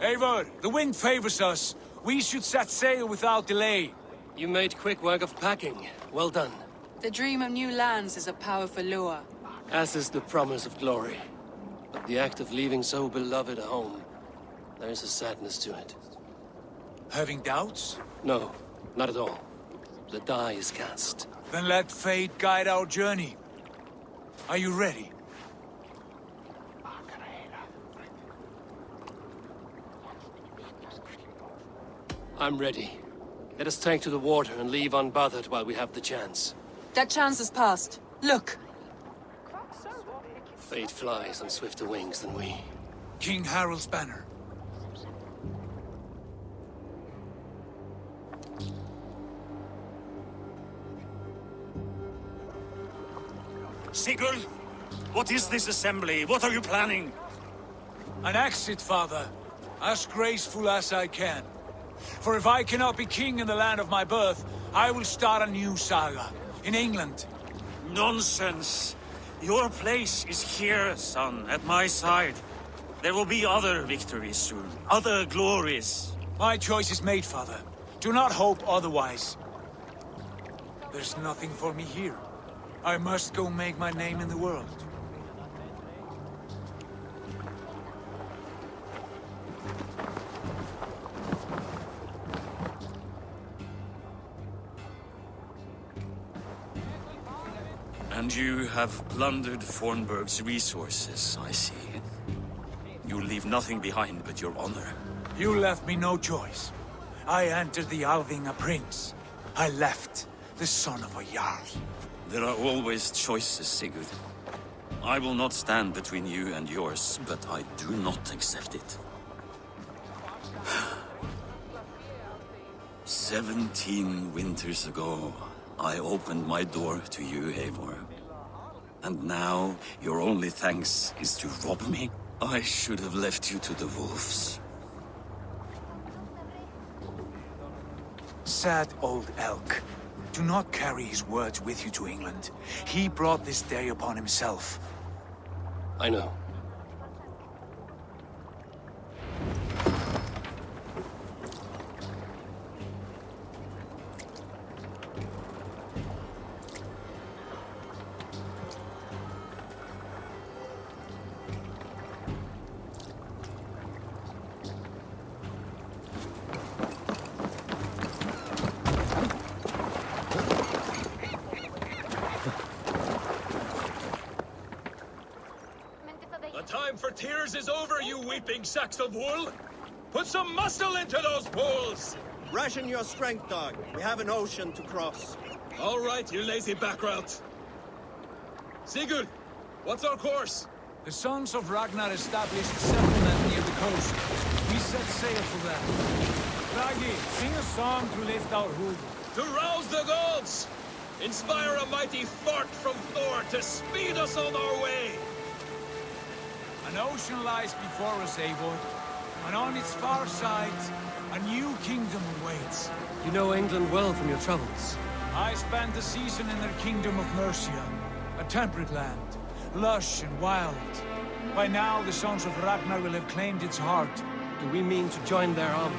Eivor, the wind favors us. We should set sail without delay. You made quick work of packing. Well done. The dream of new lands is a powerful lure. As is the promise of glory. But the act of leaving so beloved a home, there is a sadness to it. Having doubts? No, not at all. The die is cast. Then let fate guide our journey. Are you ready? I'm ready. Let us take to the water and leave unbothered while we have the chance. That chance is past. Look! Fate flies on swifter wings than we. King Harald's banner. Sigurd, what is this assembly? What are you planning? An exit, father. As graceful as I can. For if I cannot be king in the land of my birth, I will start a new saga. In England. Nonsense. Your place is here, son, at my side. There will be other victories soon. Other glories. My choice is made, father. Do not hope otherwise. There's nothing for me here. I must go make my name in the world. And you have plundered Fornburg's resources, I see. You leave nothing behind but your honor. You left me no choice. I entered the Alving a prince. I left the son of a Jarl. There are always choices, Sigurd. I will not stand between you and yours, but I do not accept it. 17 winters ago, I opened my door to you, Eivor. And now, your only thanks is to rob me? I should have left you to the wolves. Sad old elk. Do not carry his words with you to England. He brought this day upon himself. I know. Time for tears is over, you weeping sacks of wool! Put some muscle into those bulls! Ration your strength, dog. We have an ocean to cross. All right, you lazy backrout. Sigurd, what's our course? The sons of Ragnar established a settlement near the coast. We set sail for them. Ragi, sing a song to lift our hood. To rouse the gods! Inspire a mighty fart from Thor to speed us on our way! An ocean lies before us, Eivor, and on its far side, a new kingdom awaits. You know England well from your travels. I spent a season in their kingdom of Mercia, a temperate land, lush and wild. By now, the sons of Ragnar will have claimed its heart. Do we mean to join their army?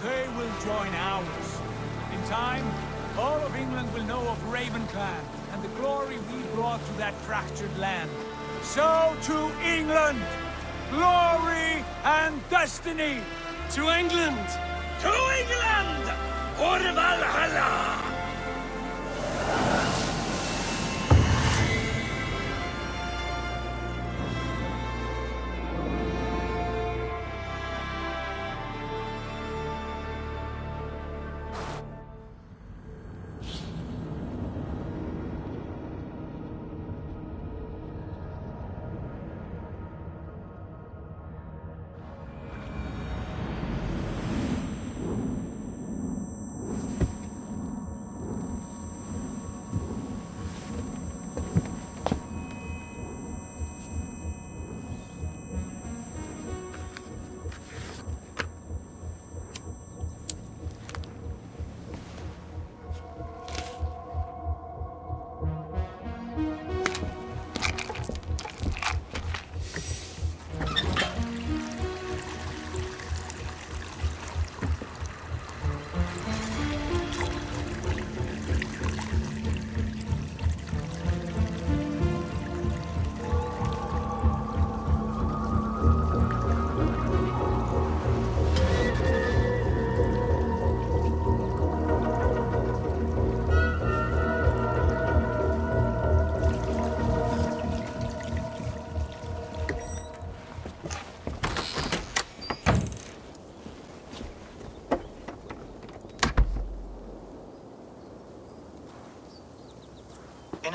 They will join ours. In time, all of England will know of Ravenclan and the glory we brought to that fractured land. So to England! Glory and destiny! To England! To England! For Valhalla!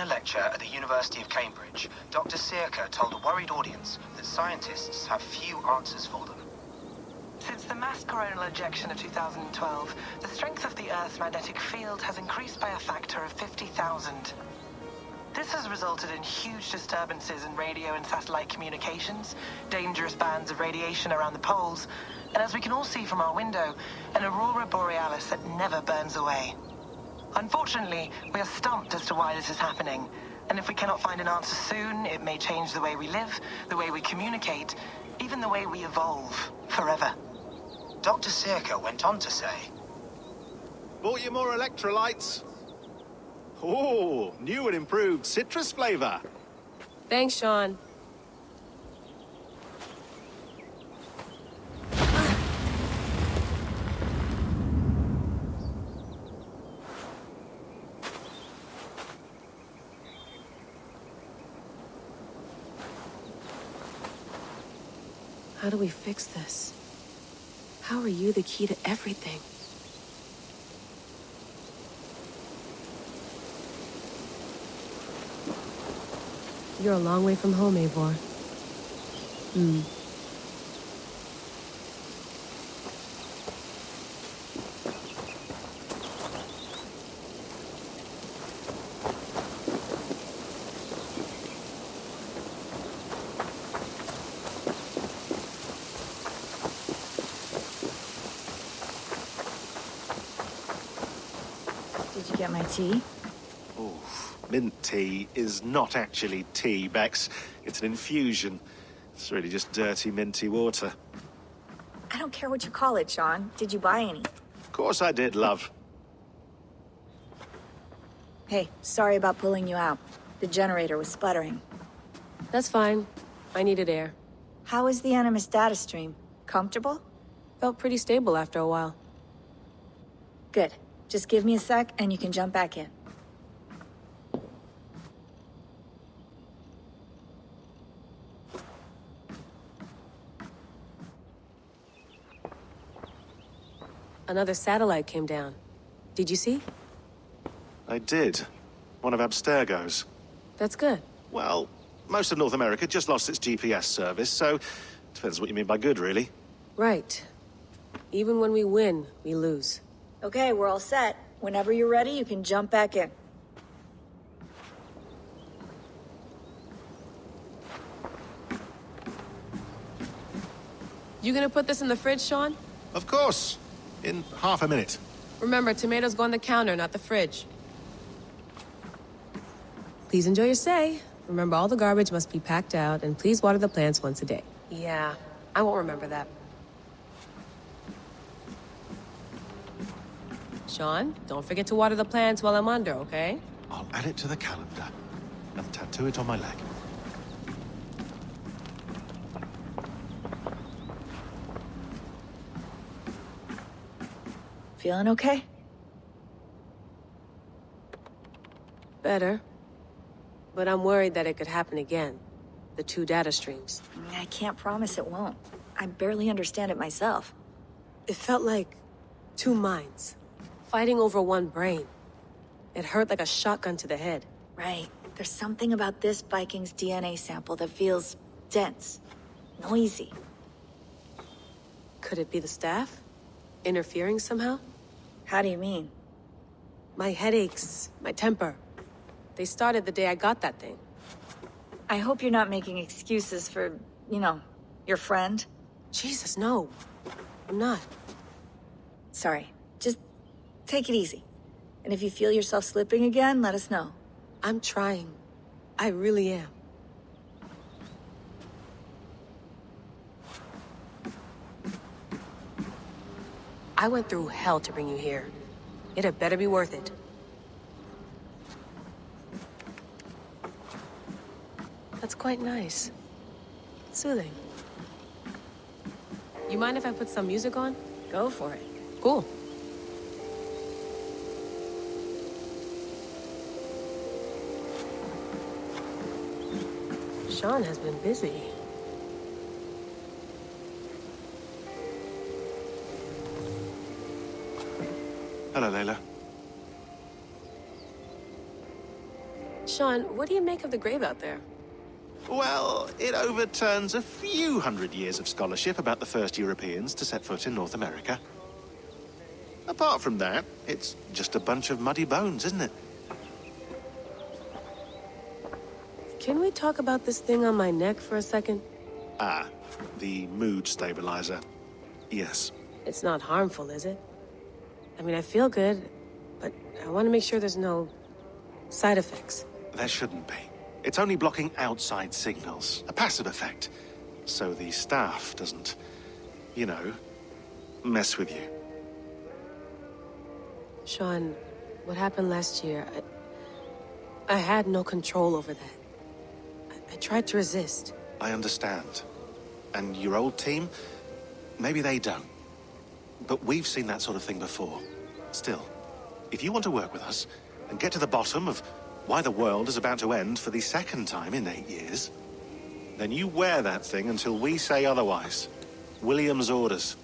a lecture at the University of Cambridge, Dr. Circa told a worried audience that scientists have few answers for them. Since the mass coronal ejection of 2012, the strength of the Earth's magnetic field has increased by a factor of 50,000. This has resulted in huge disturbances in radio and satellite communications, dangerous bands of radiation around the poles, and as we can all see from our window, an aurora borealis that never burns away. Unfortunately, we are stumped as to why this is happening, and if we cannot find an answer soon, it may change the way we live, the way we communicate, even the way we evolve forever. Dr. Circa went on to say, Bought you more electrolytes? Oh, new and improved citrus flavor. Thanks, Sean. How do we fix this? How are you the key to everything? You're a long way from home, Eivor. Did you get my tea? Mint tea is not actually tea, Bex. It's an infusion. It's really just dirty, minty water. I don't care what you call it, Sean. Did you buy any? Of course I did, love. Hey, sorry about pulling you out. The generator was sputtering. That's fine. I needed air. How is the Animus data stream? Comfortable? Felt pretty stable after a while. Good. Just give me a sec and you can jump back in. Another satellite came down. Did you see? I did. One of Abstergo's. That's good. Well, most of North America just lost its GPS service, so depends what you mean by good, really. Right. Even when we win, we lose. Okay, we're all set. Whenever you're ready, you can jump back in. You gonna put this in the fridge, Sean? Of course. In half a minute. Remember, tomatoes go on the counter, not the fridge. Please enjoy your stay. Remember, all the garbage must be packed out, and please water the plants once a day. Yeah, I won't remember that. Sean, don't forget to water the plants while I'm under, okay? I'll add it to the calendar and tattoo it on my leg. Feeling okay? Better. But I'm worried that it could happen again. The two data streams. I can't promise it won't. I barely understand it myself. It felt like two minds, fighting over one brain. It hurt like a shotgun to the head. Right. There's something about this Viking's DNA sample that feels dense, noisy. Could it be the staff? Interfering somehow? How do you mean? My headaches, my temper. They started the day I got that thing. I hope you're not making excuses for, you know, your friend. Jesus, no. I'm not. Sorry. Just take it easy. And if you feel yourself slipping again, let us know. I'm trying. I really am. I went through hell to bring you here. It had better be worth it. That's quite nice. Soothing. You mind if I put some music on? Go for it. Cool. Sean has been busy. Hello, Layla. Sean, what do you make of the grave out there? Well, it overturns a few hundred years of scholarship about the first Europeans to set foot in North America. Apart from that, it's just a bunch of muddy bones, isn't it? Can we talk about this thing on my neck for a second? Ah, the mood stabilizer. Yes. It's not harmful, is it? I mean, I feel good, but I want to make sure there's no side effects. There shouldn't be. It's only blocking outside signals, a passive effect. So the staff doesn't, you know, mess with you. Sean, what happened last year, I had no control over that. I tried to resist. I understand. And your old team, maybe they don't. But we've seen that sort of thing before. Still, if you want to work with us and get to the bottom of why the world is about to end for the second time in 8 years, then you wear that thing until we say otherwise. William's orders.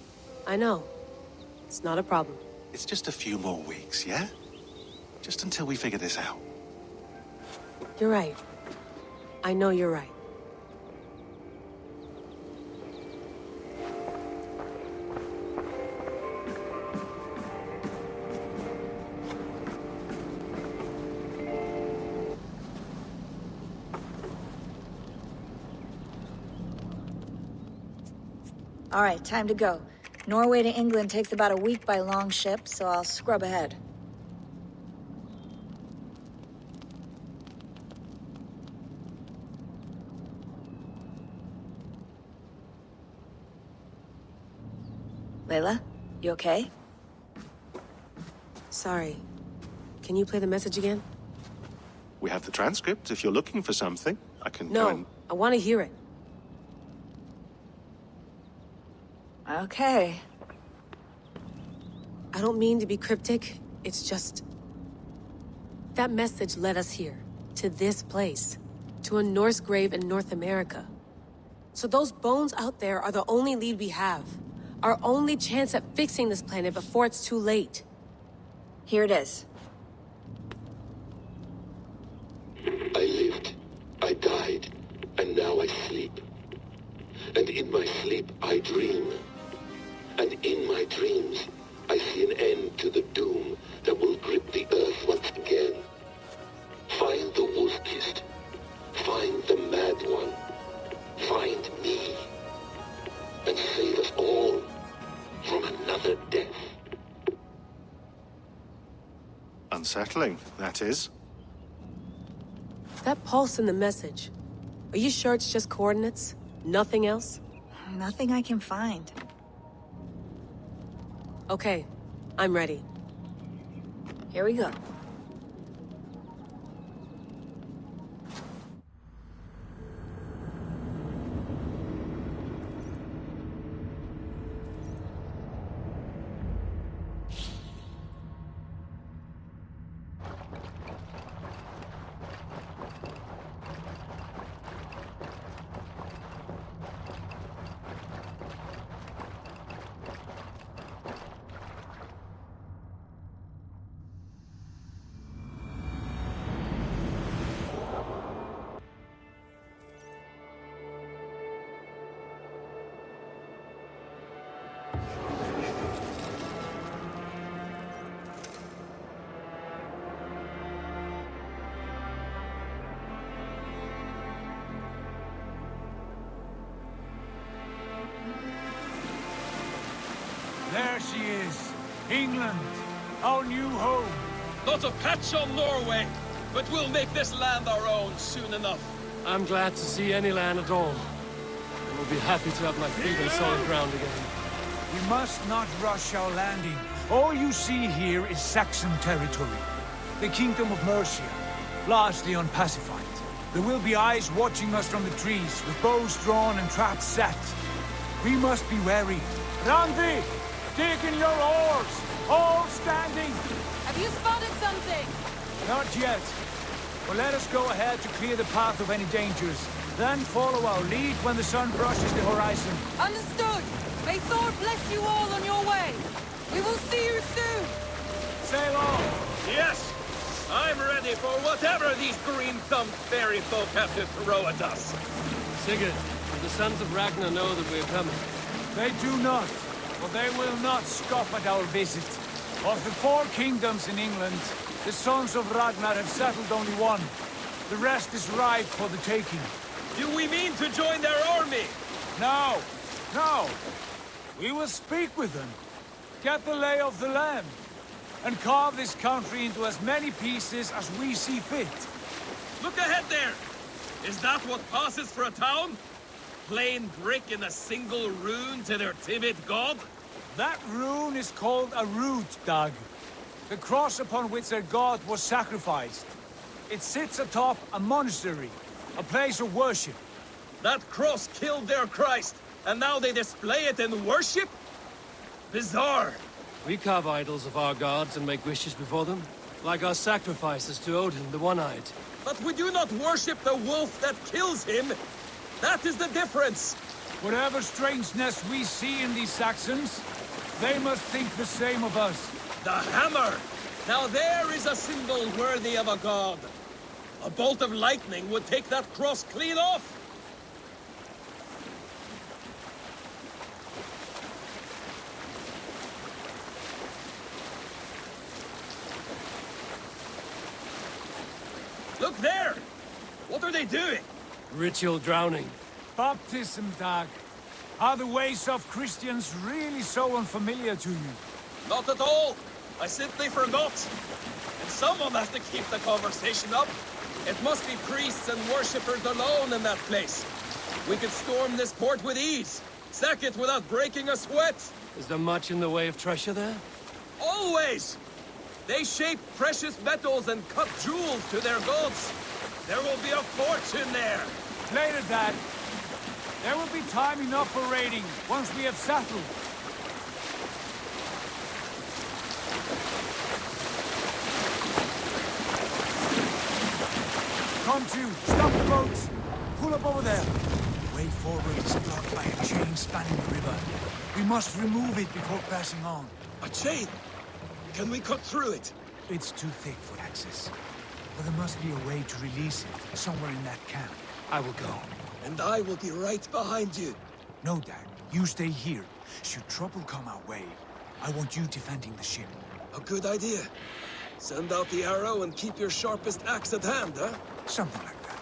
I know. It's not a problem. It's just a few more weeks, yeah? Just until we figure this out. You're right. I know you're right. All right, time to go. Norway to England takes about a week by long ship, so I'll scrub ahead. Layla, you okay? Sorry. Can you play the message again? We have the transcript. If you're looking for something, I can go No, and... I want to hear it. Okay. I don't mean to be cryptic. It's just... that message led us here. To this place. To a Norse grave in North America. So those bones out there are the only lead we have. Our only chance at fixing this planet before it's too late. Here it is. I lived, I died, and now I sleep. And in my sleep I dream. And in my dreams, I see an end to the doom that will grip the earth once again. Find the wolf-kissed. Find the mad one. Find me. And save us all from another death. Unsettling, that is. That pulse in the message. Are you sure it's just coordinates? Nothing else? Nothing I can find. Okay, I'm ready. Here we go. There she is. England, our new home. Not a patch on Norway, but we'll make this land our own soon enough. I'm glad to see any land at all. I will be happy to have my feet on solid ground again. We must not rush our landing. All you see here is Saxon territory. The Kingdom of Mercia, largely unpacified. There will be eyes watching us from the trees, with bows drawn and traps set. We must be wary. Randi! Dig in your oars! All standing! Have you spotted something? Not yet. But let us go ahead to clear the path of any dangers. Then follow our lead when the sun brushes the horizon. Understood! May Thor bless you all on your way! We will see you soon! Sail on! Yes, I'm ready for whatever these green-thumbed fairy folk have to throw at us. Sigurd, do the sons of Ragnar know that we're coming? They do not, but they will not scoff at our visit. Of the 4 kingdoms in England, the sons of Ragnar have settled only one. The rest is ripe for the taking. Do we mean to join their army? No, no. We will speak with them, get the lay of the land, and carve this country into as many pieces as we see fit. Look ahead there! Is that what passes for a town? Plain brick in a single rune to their timid god? That rune is called a root, Dag. The cross upon which their god was sacrificed. It sits atop a monastery, a place of worship. That cross killed their Christ, and now they display it in worship? Bizarre. We carve idols of our gods and make wishes before them, like our sacrifices to Odin, the One-Eyed. But we do not worship the wolf that kills him. That is the difference. Whatever strangeness we see in these Saxons, they must think the same of us. The hammer! Now there is a symbol worthy of a god. A bolt of lightning would take that cross clean off. Look there! What are they doing? Ritual drowning. Baptism, Dag. Are the ways of Christians really so unfamiliar to you? Not at all. I simply forgot. And someone has to keep the conversation up. It must be priests and worshippers alone in that place. We could storm this port with ease. Sack it without breaking a sweat. Is there much in the way of treasure there? Always! They shape precious metals and cut jewels to their gods. There will be a fortune there. Later, Dad. There will be time enough for raiding once we have settled. Come to, stop the boats. Pull up over there. Way forward is blocked by a chain spanning the river. We must remove it before passing on. A chain? Can we cut through it? It's too thick for access. But there must be a way to release it, somewhere in that camp. I will go. And I will be right behind you. No, Dad. You stay here. Should trouble come our way, I want you defending the ship. A good idea. Send out the arrow and keep your sharpest axe at hand, huh? Something like that.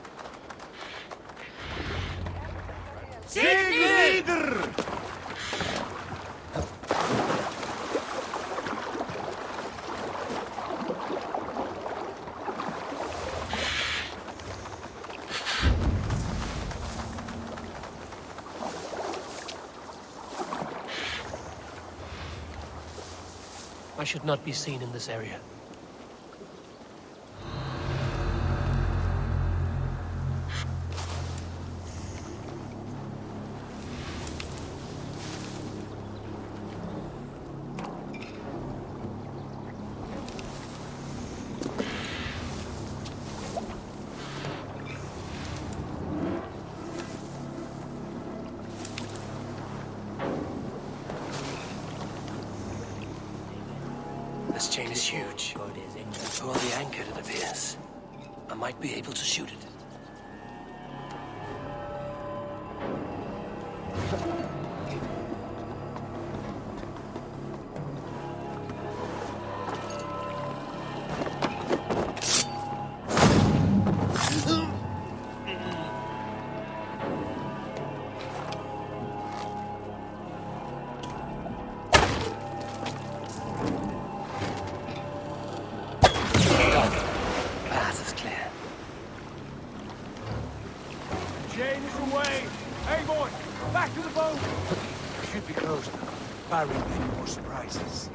Sigurd! I should not be seen in this area. This chain is huge. Pull the anchor, it appears. I might be able to shoot it. Chain is away! Hey, boy! Back to the boat! Should be close now, barring any more surprises.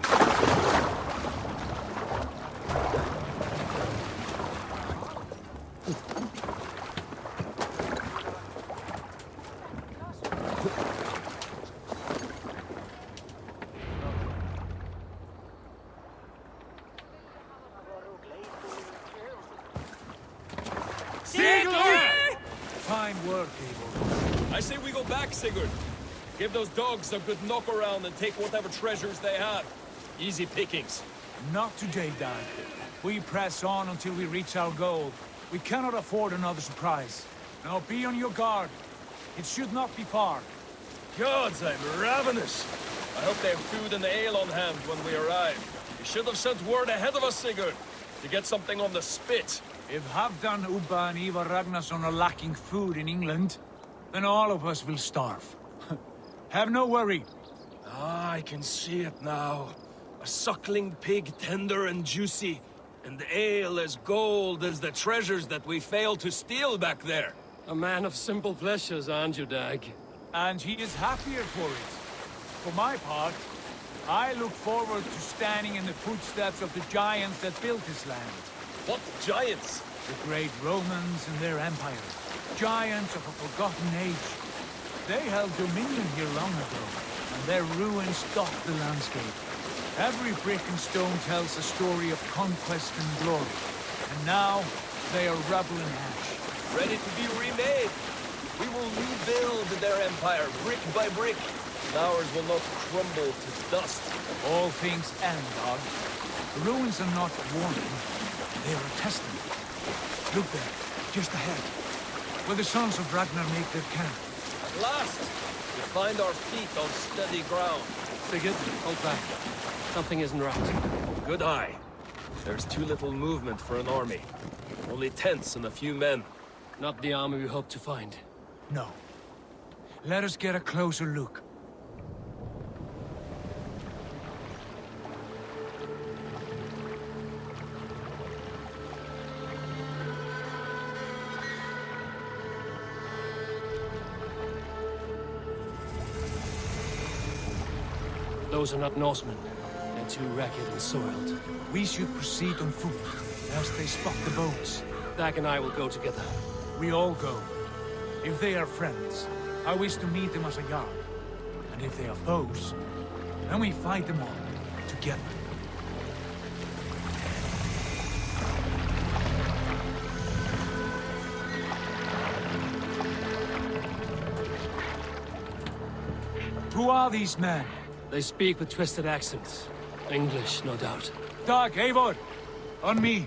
Fine work, Abel. I say we go back, Sigurd. Give those dogs a good knock around and take whatever treasures they have. Easy pickings. Not today, Dad. We press on until we reach our goal. We cannot afford another surprise. Now be on your guard. It should not be far. Gods, I'm ravenous. I hope they have food and ale on hand when we arrive. You should have sent word ahead of us, Sigurd, to get something on the spit. If Halfdan, Ubba and Ivar Ragnarsson are lacking food in England, then all of us will starve. Have no worry. Ah, I can see it now. A suckling pig, tender and juicy. And ale as gold as the treasures that we failed to steal back there. A man of simple pleasures, aren't you, Dag? And he is happier for it. For my part, I look forward to standing in the footsteps of the giants that built this land. What giants? The great Romans and their empire. Giants of a forgotten age. They held dominion here long ago, and their ruins dot the landscape. Every brick and stone tells a story of conquest and glory. And now, they are rubble and ash. Ready to be remade. We will rebuild their empire, brick by brick. And ours will not crumble to dust. All things end, Dog. The ruins are not a warning. They are a testament. Look there, just ahead. Where the sons of Ragnar make their camp. At last, we find our feet on steady ground. Sigurd, hold back. Something isn't right. Good eye. There's too little movement for an army. Only tents and a few men. Not the army we hope to find. No. Let us get a closer look. Those are not Norsemen. They're too ragged and soiled. We should proceed on foot, lest they spot the boats. Dag and I will go together. We all go. If they are friends, I wish to meet them as a yard. And if they are foes, then we fight them all, together. Who are these men? They speak with twisted accents. English, no doubt. Dag, Eivor! On me!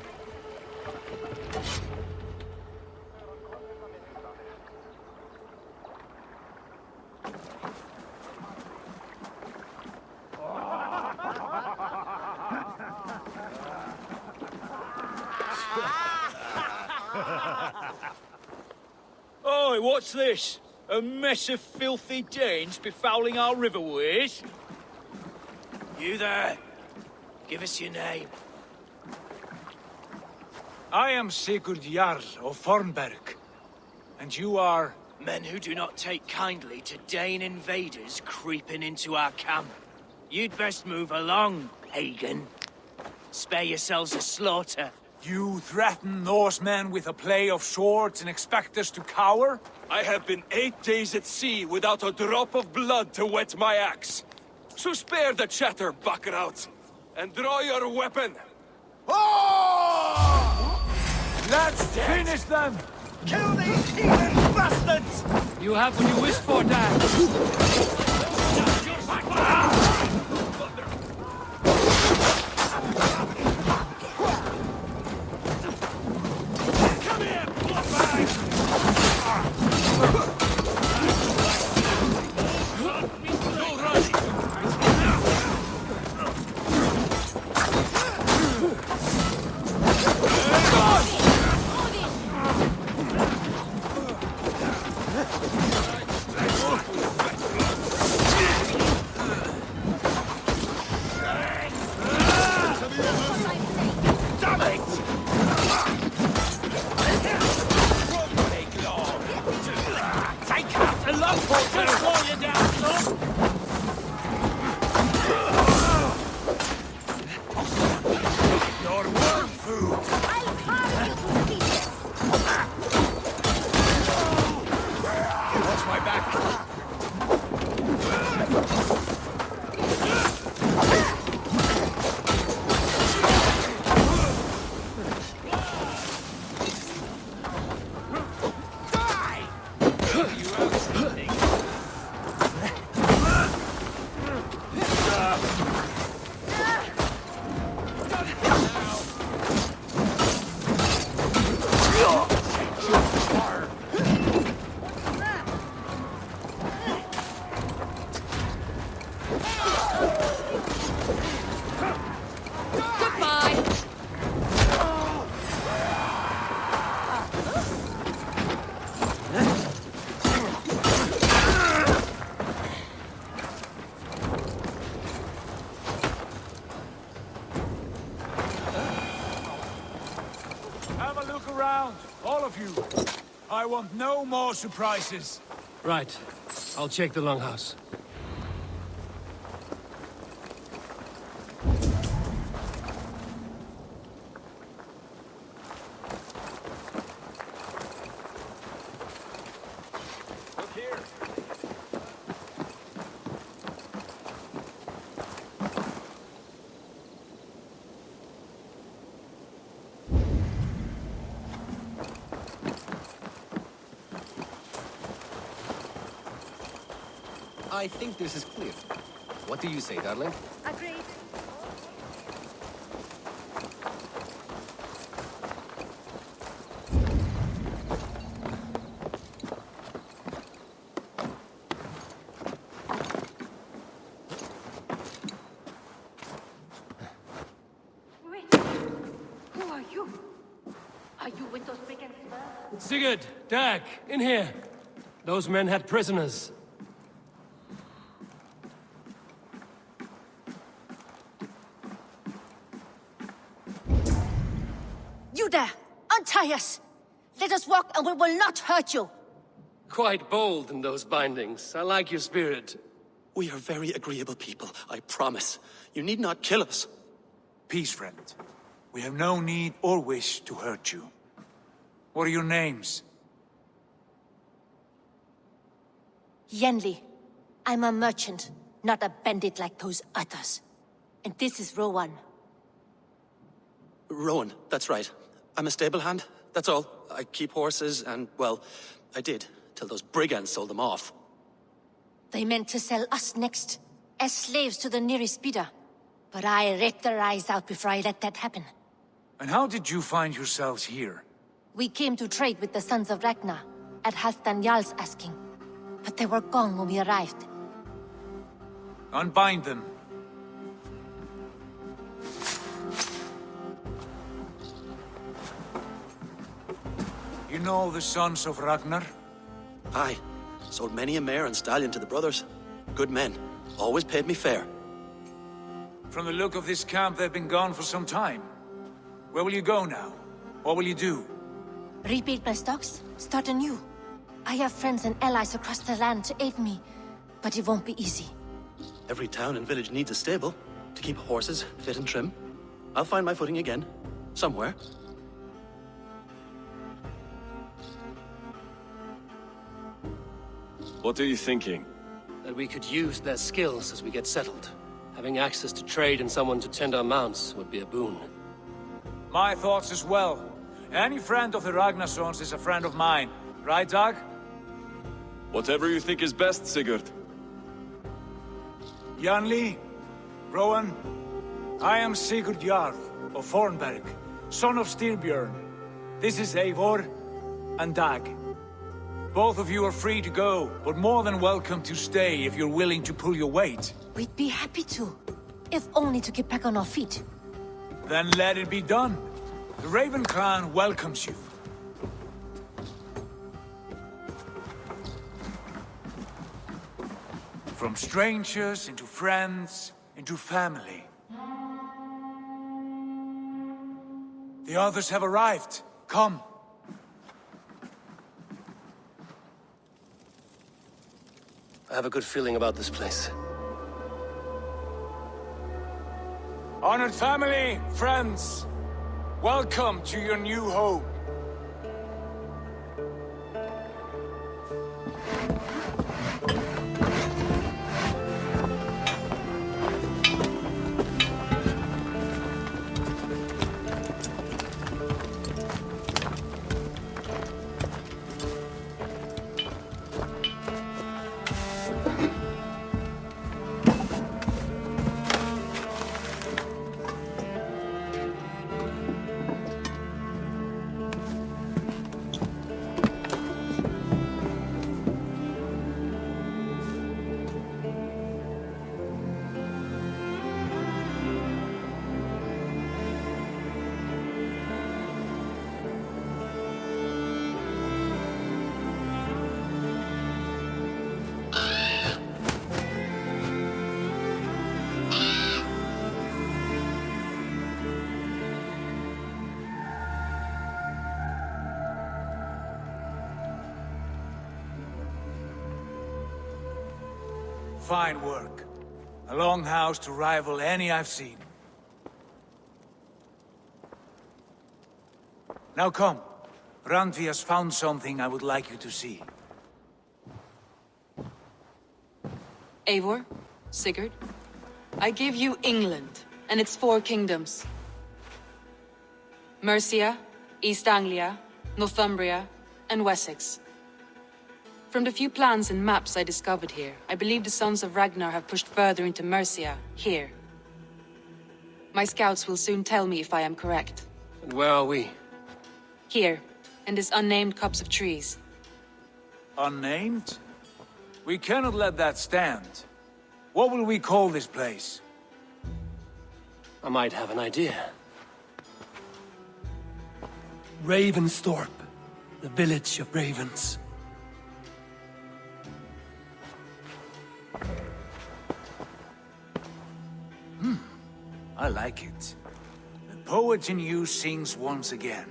Oi, what's this? A mess of filthy Danes befouling our riverways? You there? Give us your name. I am Sigurd Jarl of Fornberg. And you are... Men who do not take kindly to Dane invaders creeping into our camp. You'd best move along, pagan. Spare yourselves a slaughter. You threaten Norsemen with a play of swords and expect us to cower? I have been 8 days at sea without a drop of blood to wet my axe. So spare the chatter, buckerout, and draw your weapon. Oh! Let's finish them! Kill these heathen bastards! You have what you wished for, Dag. Look around, all of you. I want no more surprises. Right. I'll check the longhouse. Look here. I think this is clear. What do you say, darling? Agreed. Wait. Who are you? Are you with those big and small? Sigurd, Dag, in here. Those men had prisoners. You there! Untie us! Let us walk and we will not hurt you! Quite bold in those bindings. I like your spirit. We are very agreeable people, I promise. You need not kill us. Peace, friend. We have no need or wish to hurt you. What are your names? Yenli. I'm a merchant, not a bandit like those others. And this is Rowan. Rowan, that's right. I'm a stable hand, that's all. I keep horses and, well, I did, till those brigands sold them off. They meant to sell us next, as slaves to the nearest bidder. But I ripped their eyes out before I let that happen. And how did you find yourselves here? We came to trade with the Sons of Ragnar, at Halfdan Jarl's asking. But they were gone when we arrived. Unbind them. You know the Sons of Ragnar? Aye. Sold many a mare and stallion to the brothers. Good men. Always paid me fair. From the look of this camp, they've been gone for some time. Where will you go now? What will you do? Rebuild my stocks, start anew. I have friends and allies across the land to aid me, but it won't be easy. Every town and village needs a stable to keep horses fit and trim. I'll find my footing again. Somewhere. What are you thinking? That we could use their skills as we get settled. Having access to trade and someone to tend our mounts would be a boon. My thoughts as well. Any friend of the Ragnarsons is a friend of mine. Right, Dag? Whatever you think is best, Sigurd. Janli, Rowan, I am Sigurd Jarl of Fornberg, son of Styrbjörn. This is Eivor and Dag. Both of you are free to go, but more than welcome to stay if you're willing to pull your weight. We'd be happy to, if only to get back on our feet. Then let it be done. The Raven Clan welcomes you. From strangers into friends, into family. The others have arrived. Come. I have a good feeling about this place. Honored family, friends, welcome to your new home. Fine work. A longhouse to rival any I've seen. Now come. Randvi has found something I would like you to see. Eivor, Sigurd, I give you England and its 4 kingdoms. Mercia, East Anglia, Northumbria, and Wessex. From the few plans and maps I discovered here, I believe the Sons of Ragnar have pushed further into Mercia, here. My scouts will soon tell me if I am correct. And where are we? Here, in this unnamed copse of trees. Unnamed? We cannot let that stand. What will we call this place? I might have an idea. Ravensthorpe, the village of ravens. I like it. The poet in you sings once again.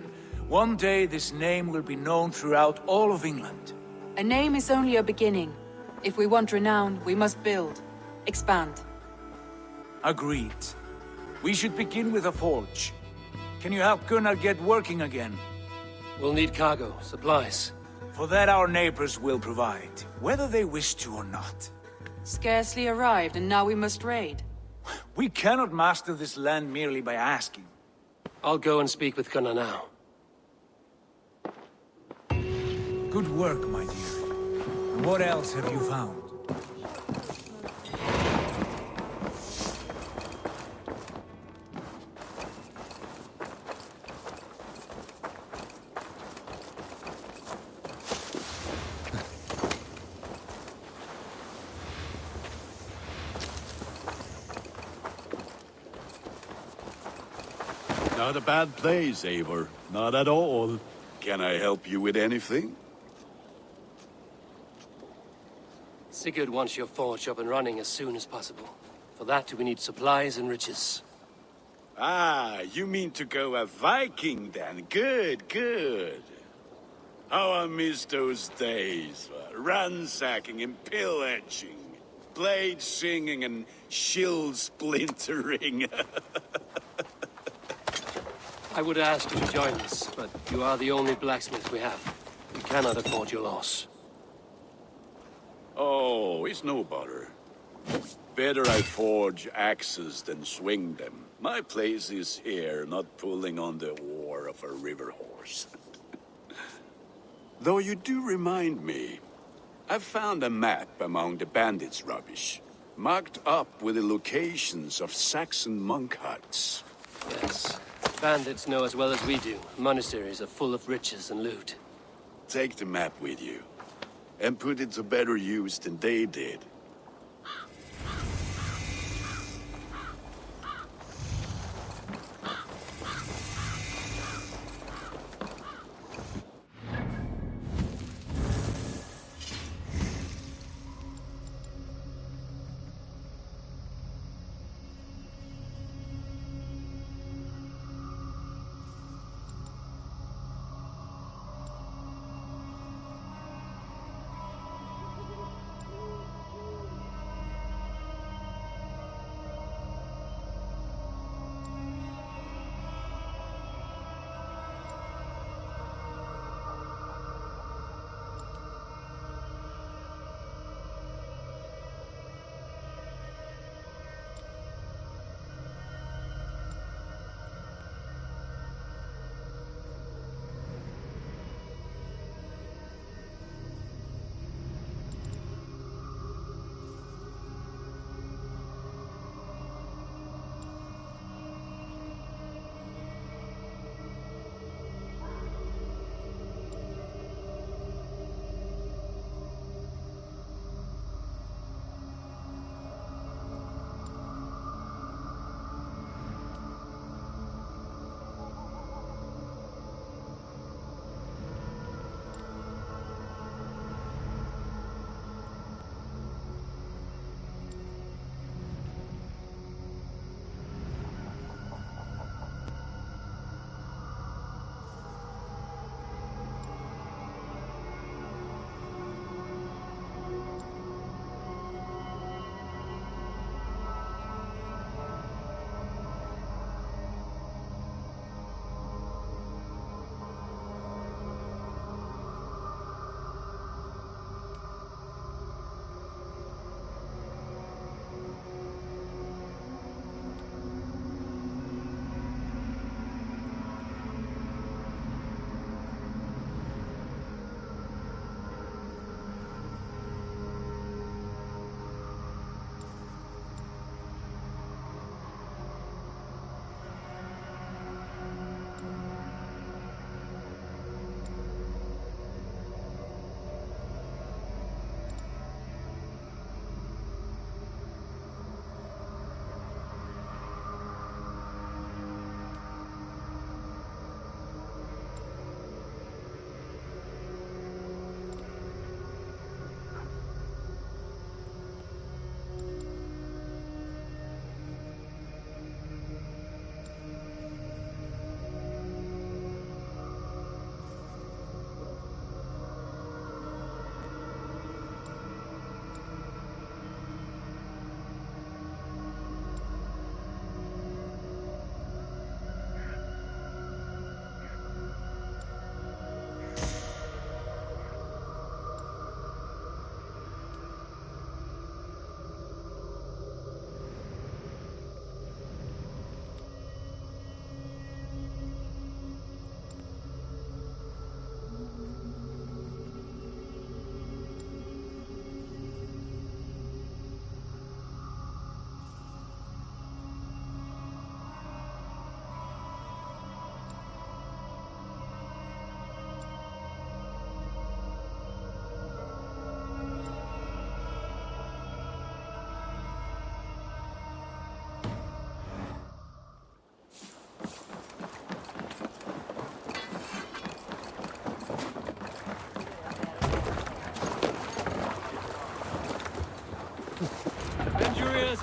One day this name will be known throughout all of England. A name is only a beginning. If we want renown, we must build, expand. Agreed. We should begin with a forge. Can you help Gunnar get working again? We'll need cargo, supplies. For that our neighbors will provide, whether they wish to or not. Scarcely arrived, and now we must raid. We cannot master this land merely by asking. I'll go and speak with Gunnar now. Good work, my dear. And what else have you found? Not a bad place, Eivor. Not at all. Can I help you with anything? Sigurd wants your forge up and running as soon as possible. For that, we need supplies and riches. Ah, you mean to go a Viking then? Good, good. How I miss those days. Ransacking and pillaging. Blade singing and shield splintering. I would ask you to join us, but you are the only blacksmith we have. We cannot afford your loss. Oh, it's no bother. Better I forge axes than swing them. My place is here, not pulling on the oar of a river horse. Though you do remind me, I found a map among the bandits' rubbish, marked up with the locations of Saxon monk huts. Yes. Bandits know as well as we do. Monasteries are full of riches and loot. Take the map with you, and put it to better use than they did.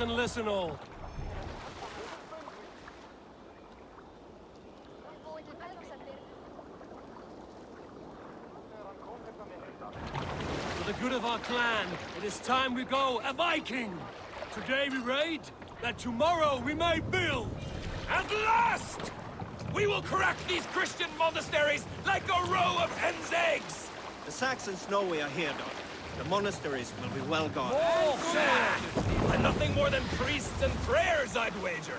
and listen all. For the good of our clan, it is time we go a Viking! Today we raid, that tomorrow we may build! At last! We will crack these Christian monasteries like a row of hen's eggs! The Saxons know we are here, Doc. The monasteries will be well guarded. Oh, sad! And nothing more than priests and prayers, I'd wager!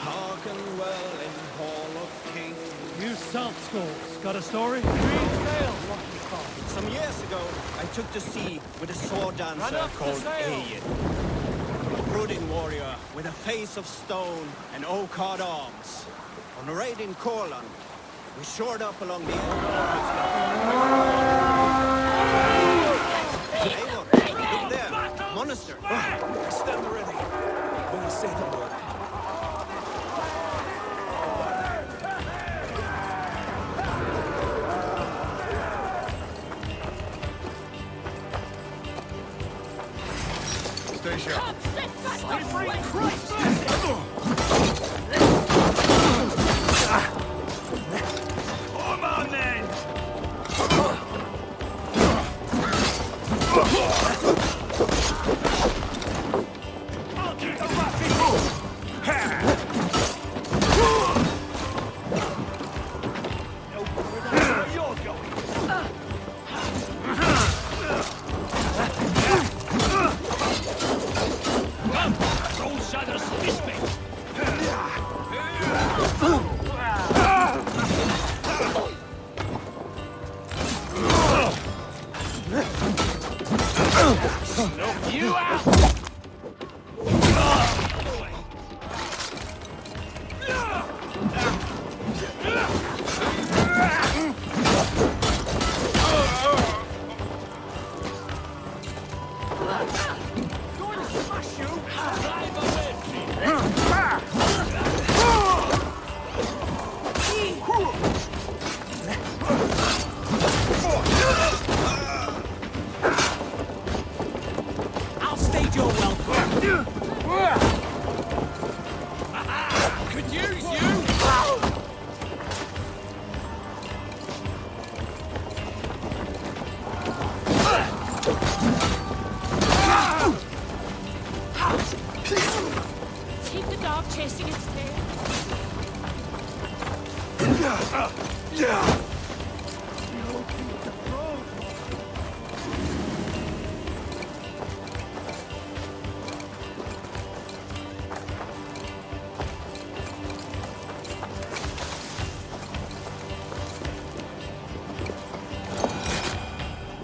Hearken well in Hall of Kings. You salt skulls, got a story? Some years ago, I took to sea with a sword Run dancer up the called sail. Ayin. A brooding warrior with a face of stone and oak-hard arms. On a raid in Courland, we shored up along the Hey, look there, monastery. Stand ready. When I say the word. Stay sharp. Stay free, Christ! Come on, then! I'll keep the rapid! Where you're going! Old shadows, miss me! Knock you out! Going to smash you! Drive I'll stage your welcome. Could use you. Keep the dog chasing its tail.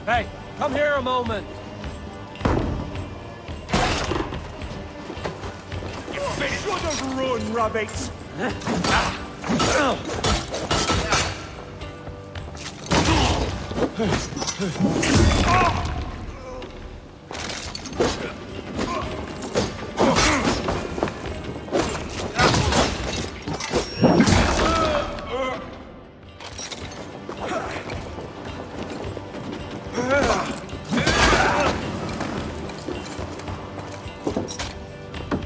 Hey, come here a moment. You should have run, rabbits.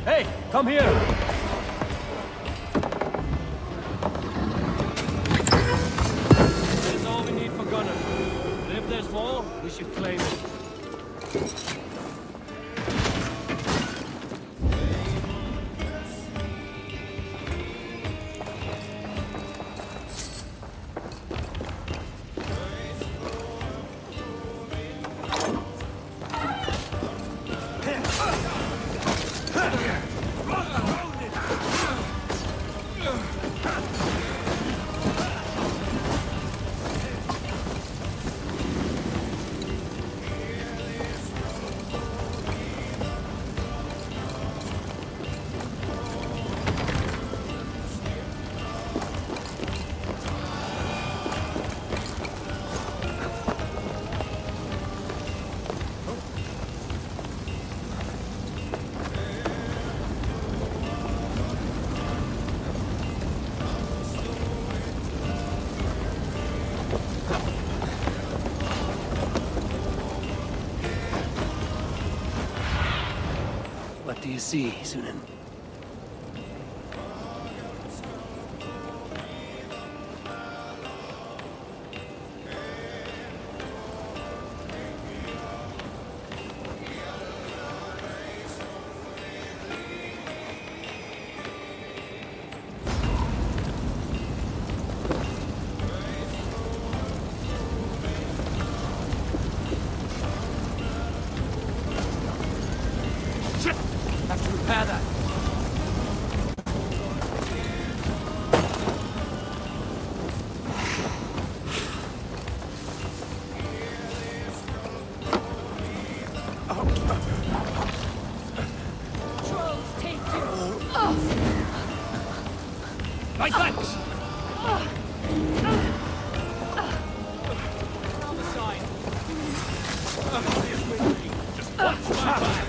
Hey, come here. This is all we need for Gunner. But if there's more, we should claim it. see, Sunan. Have to repair that. Trolls take you. My thanks! On the side. Just watch my back.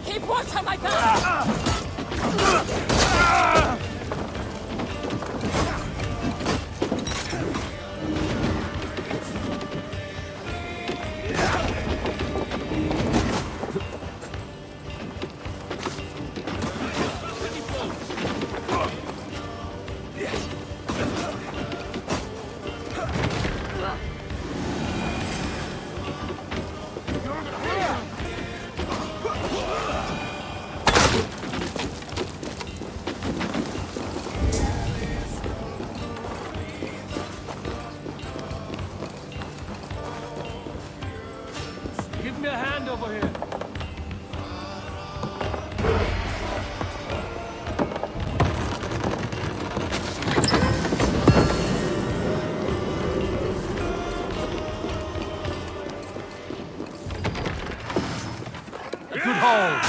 Keep watch on my back. Give me a hand over here. A good hold.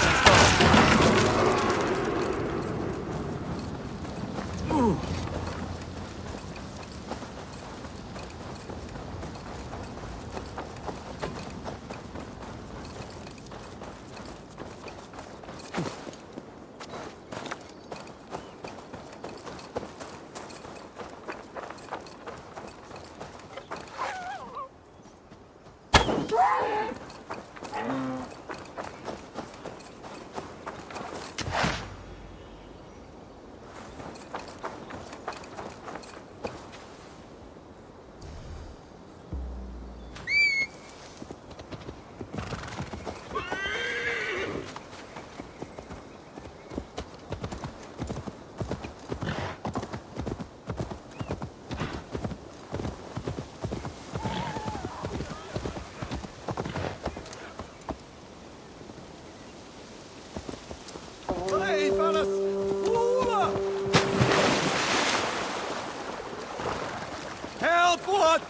Ooh. Hey, fellas! Help! What?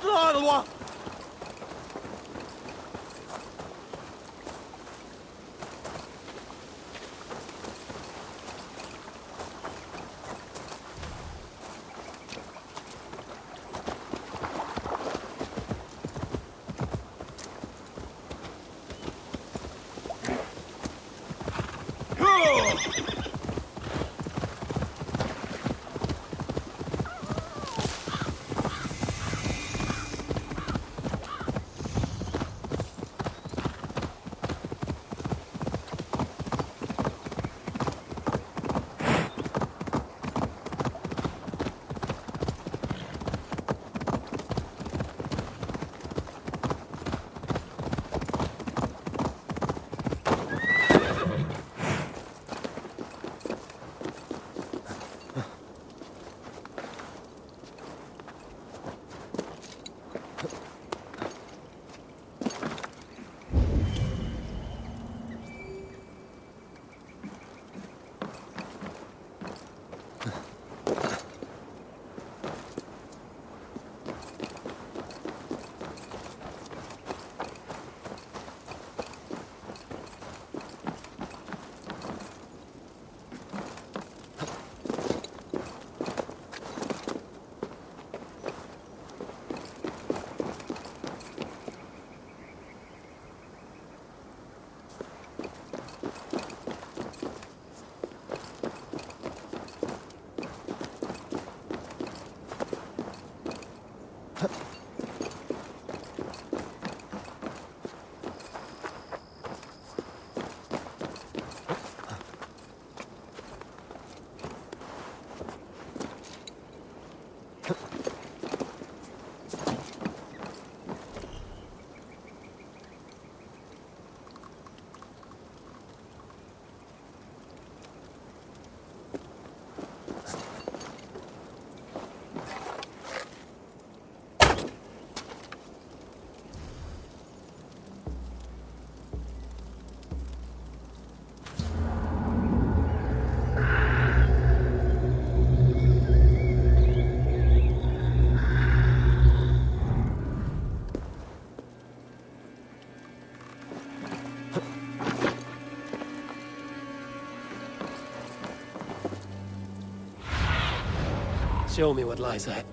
Show me what lies ahead.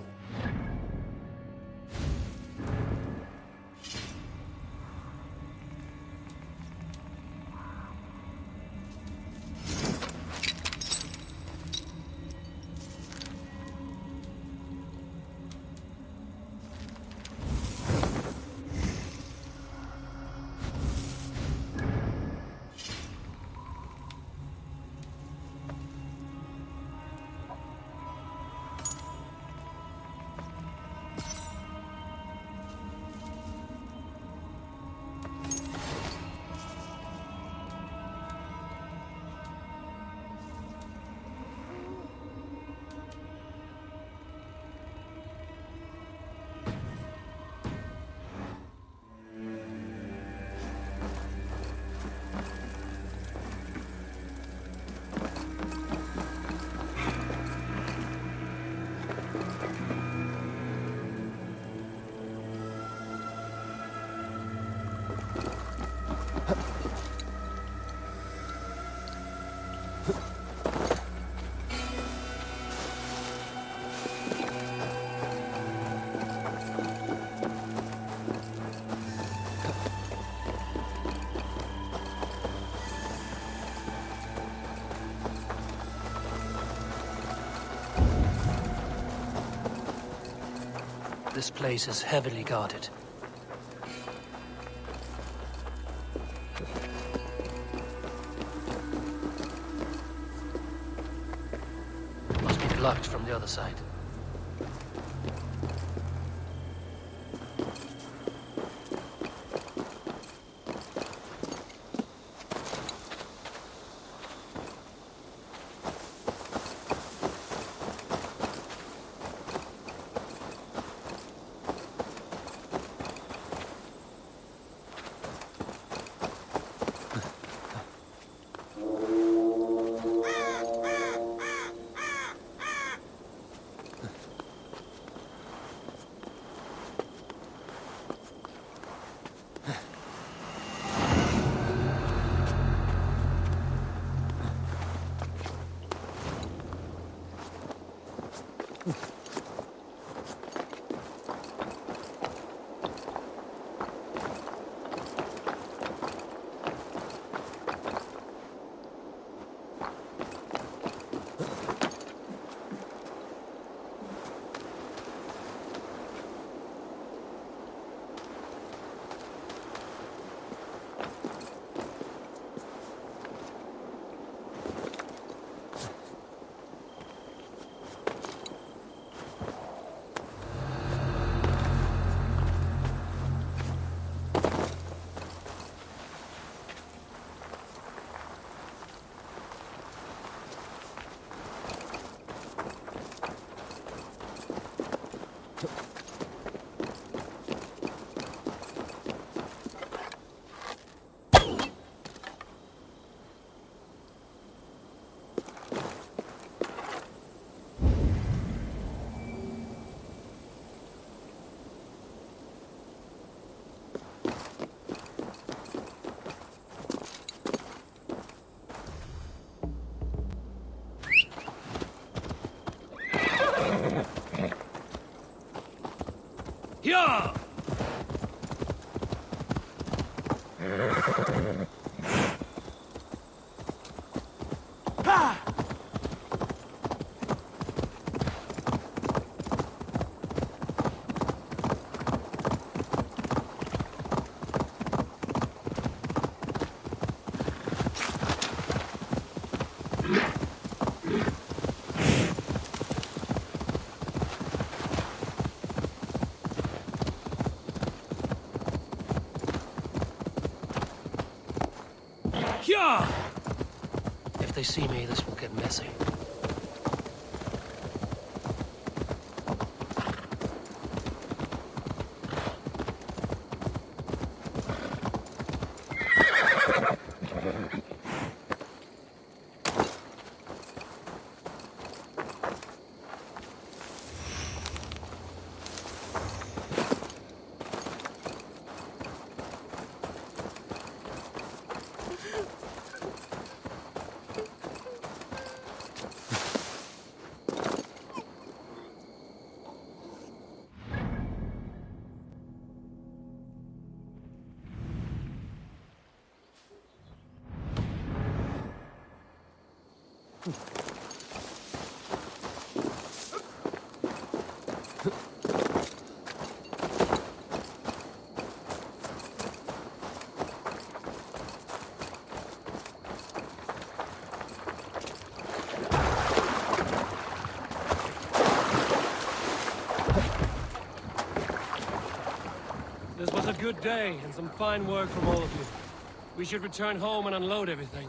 This place is heavily guarded. Must be blocked from the other side. Yeah! If they see me, this will get messy. This was a good day, and some fine work from all of you. We should return home and unload everything.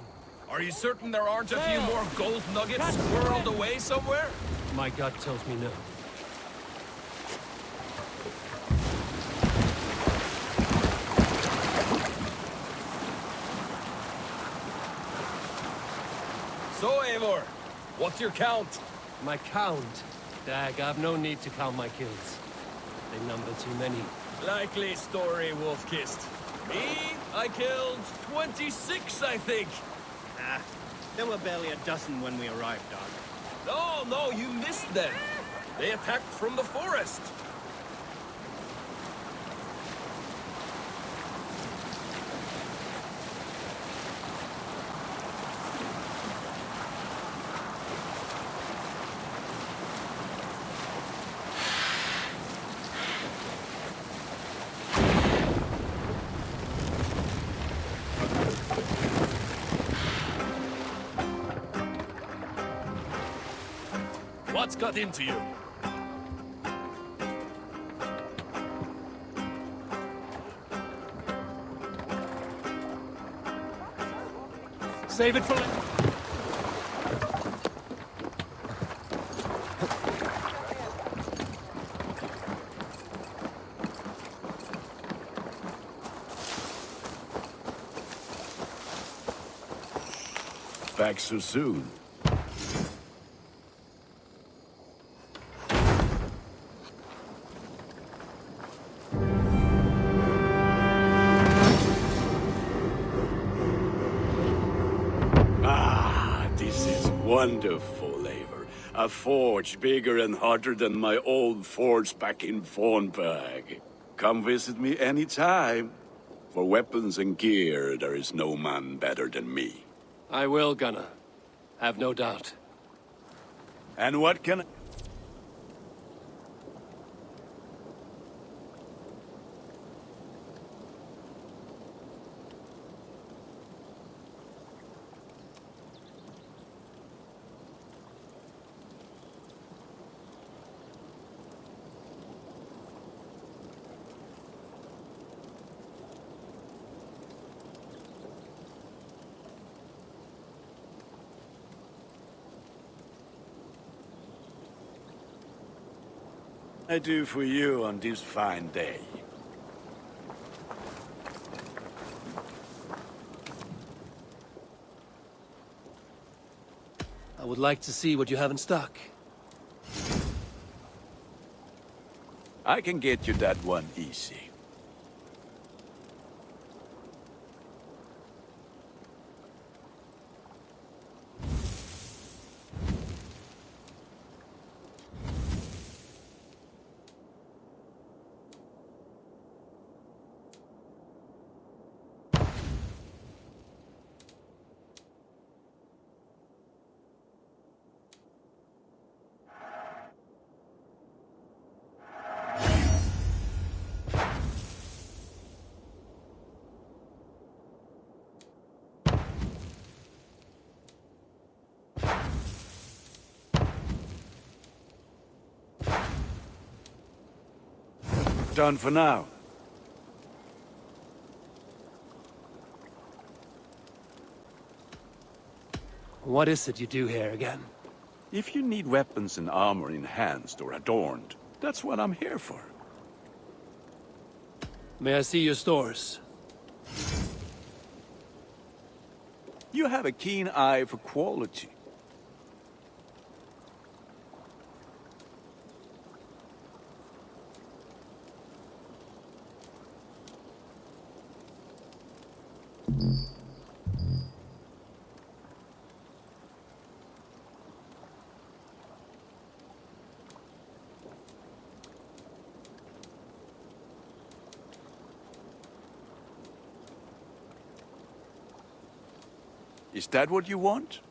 Are you certain there aren't a few more gold nuggets squirreled away somewhere? My gut tells me no. So, Eivor, what's your count? My count? Dag, I've no need to count my kills. They number too many. Likely story, Wolfkist. Me? I killed 26, I think. Ah, there were barely a dozen when we arrived, Dog. No, you missed them. They attacked from the forest. What's got into you? Save it for later. Back so soon. Wonderful, Eivor. A forge bigger and hotter than my old forge back in Fornburg. Come visit me anytime. For weapons and gear, there is no man better than me. I will, Gunnar. Have no doubt. And what can... I do for you on this fine day? I would like to see what you have in stock. I can get you that one easy. Done for now. What is it you do here again? If you need weapons and armor enhanced or adorned, that's what I'm here for. May I see your stores? You have a keen eye for quality. Is that what you want?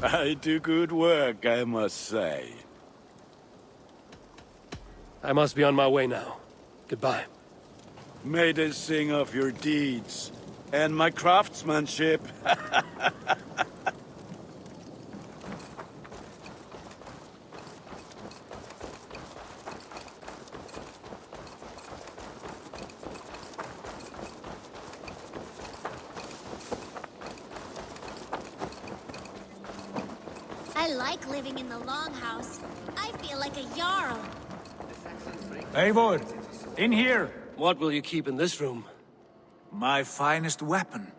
I do good work, I must say. I must be on my way now. Goodbye. May they sing of your deeds and my craftsmanship. I like living in the longhouse. I feel like a jarl. Eivor, in here. What will you keep in this room? My finest weapon.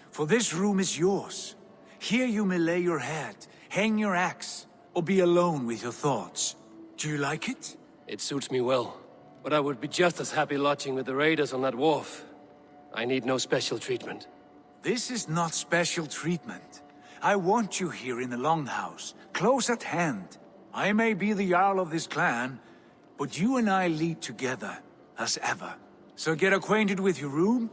For this room is yours. Here you may lay your head, hang your axe, or be alone with your thoughts. Do you like it? It suits me well. But I would be just as happy lodging with the raiders on that wharf. I need no special treatment. This is not special treatment. I want you here in the Longhouse, close at hand. I may be the Jarl of this clan, but you and I lead together, as ever. So get acquainted with your room,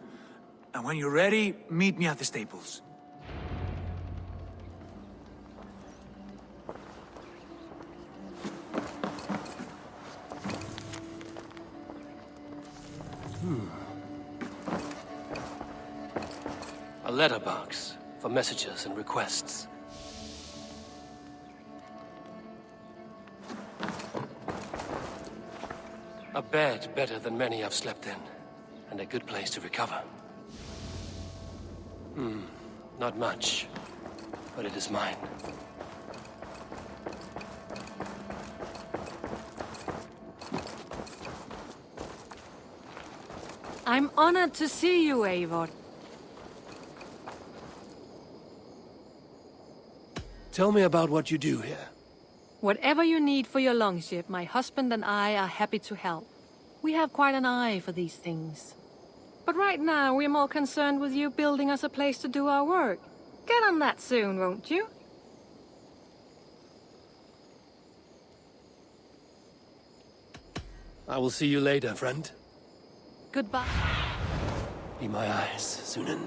and when you're ready, meet me at the stables. A letterbox for messages and requests. A bed better than many I've slept in, and a good place to recover. Not much, but it is mine. I'm honored to see you, Eivor. Tell me about what you do here. Whatever you need for your longship, my husband and I are happy to help. We have quite an eye for these things. But right now, we're more concerned with you building us a place to do our work. Get on that soon, won't you? I will see you later, friend. Goodbye. Be my eyes, Sunan.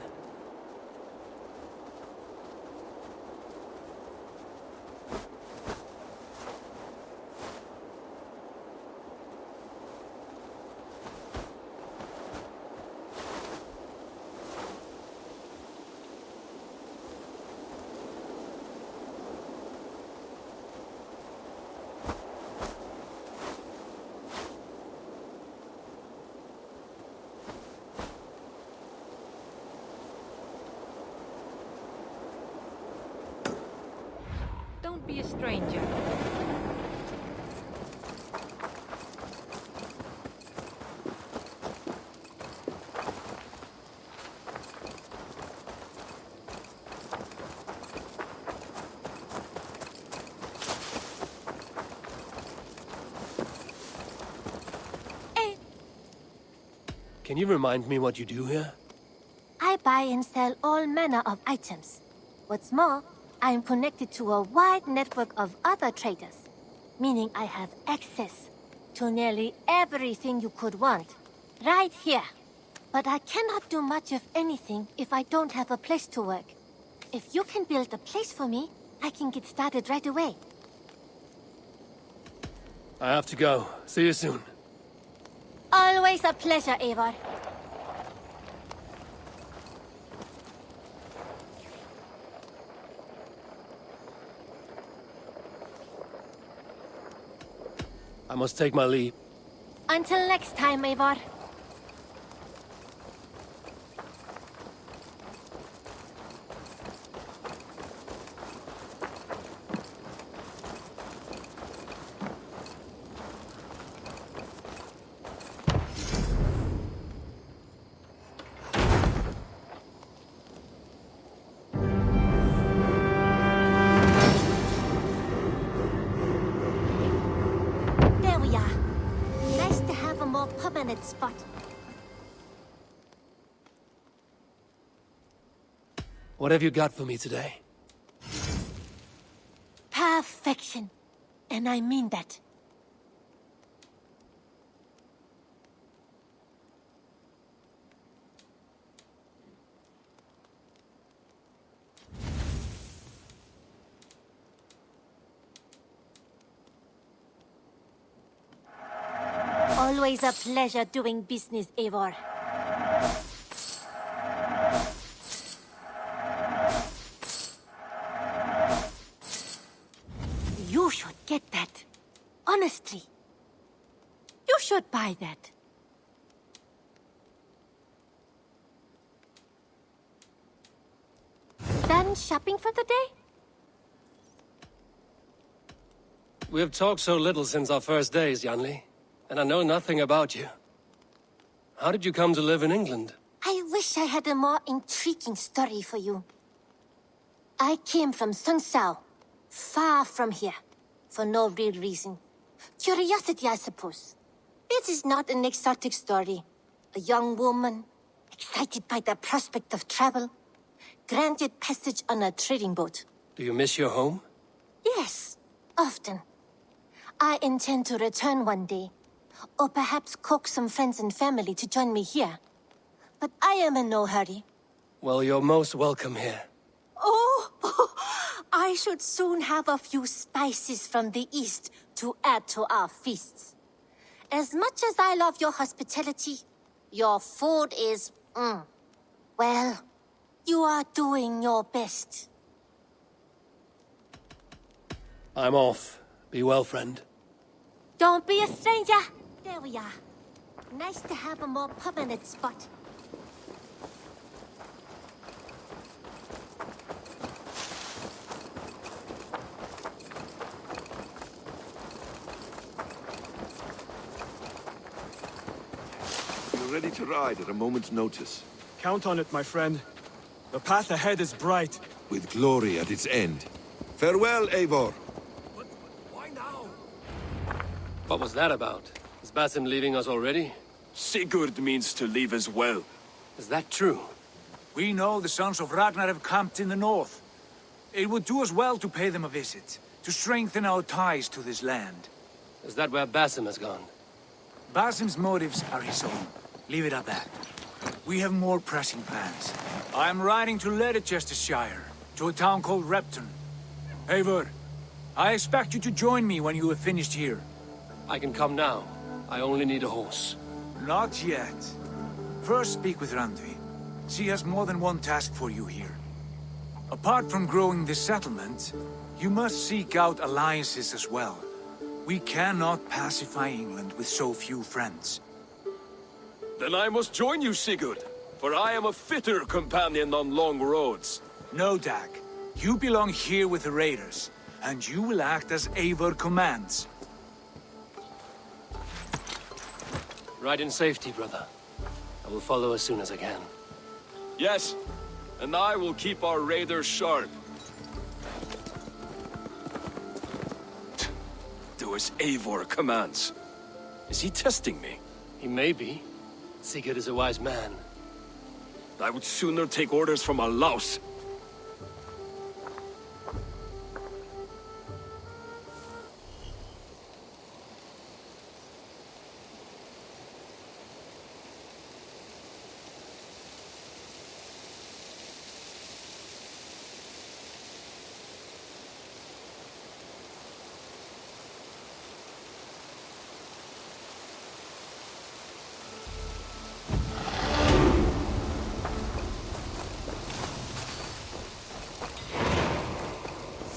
Don't be a stranger. Can you remind me what you do here? I buy and sell all manner of items. What's more, I am connected to a wide network of other traders, meaning I have access to nearly everything you could want, right here. But I cannot do much of anything if I don't have a place to work. If you can build a place for me, I can get started right away. I have to go. See you soon. Always a pleasure, Eivor. I must take my leave. Until next time, Eivor. There we are. Nice to have a more permanent spot. What have you got for me today? Perfection. And I mean that. Always a pleasure doing business, Eivor. You should get that. Honestly. You should buy that. Done shopping for the day? We have talked so little since our first days, Janli, and I know nothing about you. How did you come to live in England? I wish I had a more intriguing story for you. I came from Sunsao, far from here, for no real reason. Curiosity, I suppose. It is not an exotic story. A young woman, excited by the prospect of travel, granted passage on a trading boat. Do you miss your home? Yes, often. I intend to return one day, or perhaps coax some friends and family to join me here. But I am in no hurry. Well, you're most welcome here. Oh, I should soon have a few spices from the east to add to our feasts. As much as I love your hospitality, your food is, well, you are doing your best. I'm off. Be well, friend. Don't be a stranger. There we are. Nice to have a more permanent spot. You're ready to ride at a moment's notice. Count on it, my friend. The path ahead is bright. With glory at its end. Farewell, Eivor. What was that about? Is Basim leaving us already? Sigurd means to leave as well. Is that true? We know the sons of Ragnar have camped in the north. It would do us well to pay them a visit, to strengthen our ties to this land. Is that where Basim has gone? Basim's motives are his own. Leave it at that. We have more pressing plans. I am riding to Leicestershire, to a town called Repton. Eivor, I expect you to join me when you have finished here. I can come now. I only need a horse. Not yet. First speak with Randvi. She has more than one task for you here. Apart from growing this settlement, you must seek out alliances as well. We cannot pacify England with so few friends. Then I must join you, Sigurd, for I am a fitter companion on long roads. No, Dag. You belong here with the raiders, and you will act as Eivor commands. Ride in safety, brother. I will follow as soon as I can. Yes, and I will keep our raiders sharp. Do as Eivor commands. Is he testing me? He may be. Sigurd is a wise man. I would sooner take orders from a louse.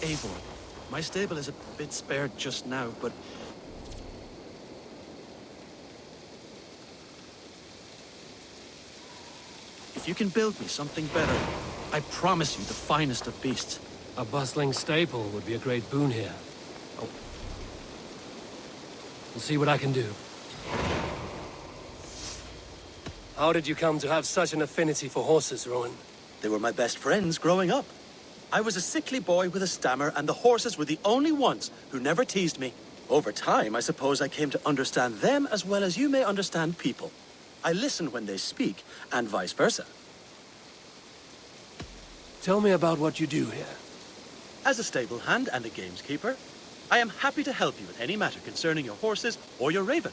Eivor, my stable is a bit spared just now, but... if you can build me something better, I promise you the finest of beasts. A bustling stable would be a great boon here. Oh. We'll see what I can do. How did you come to have such an affinity for horses, Rowan? They were my best friends growing up. I was a sickly boy with a stammer, and the horses were the only ones who never teased me. Over time, I suppose I came to understand them as well as you may understand people. I listen when they speak, and vice versa. Tell me about what you do here. As a stable hand and a gameskeeper, I am happy to help you with any matter concerning your horses or your raven.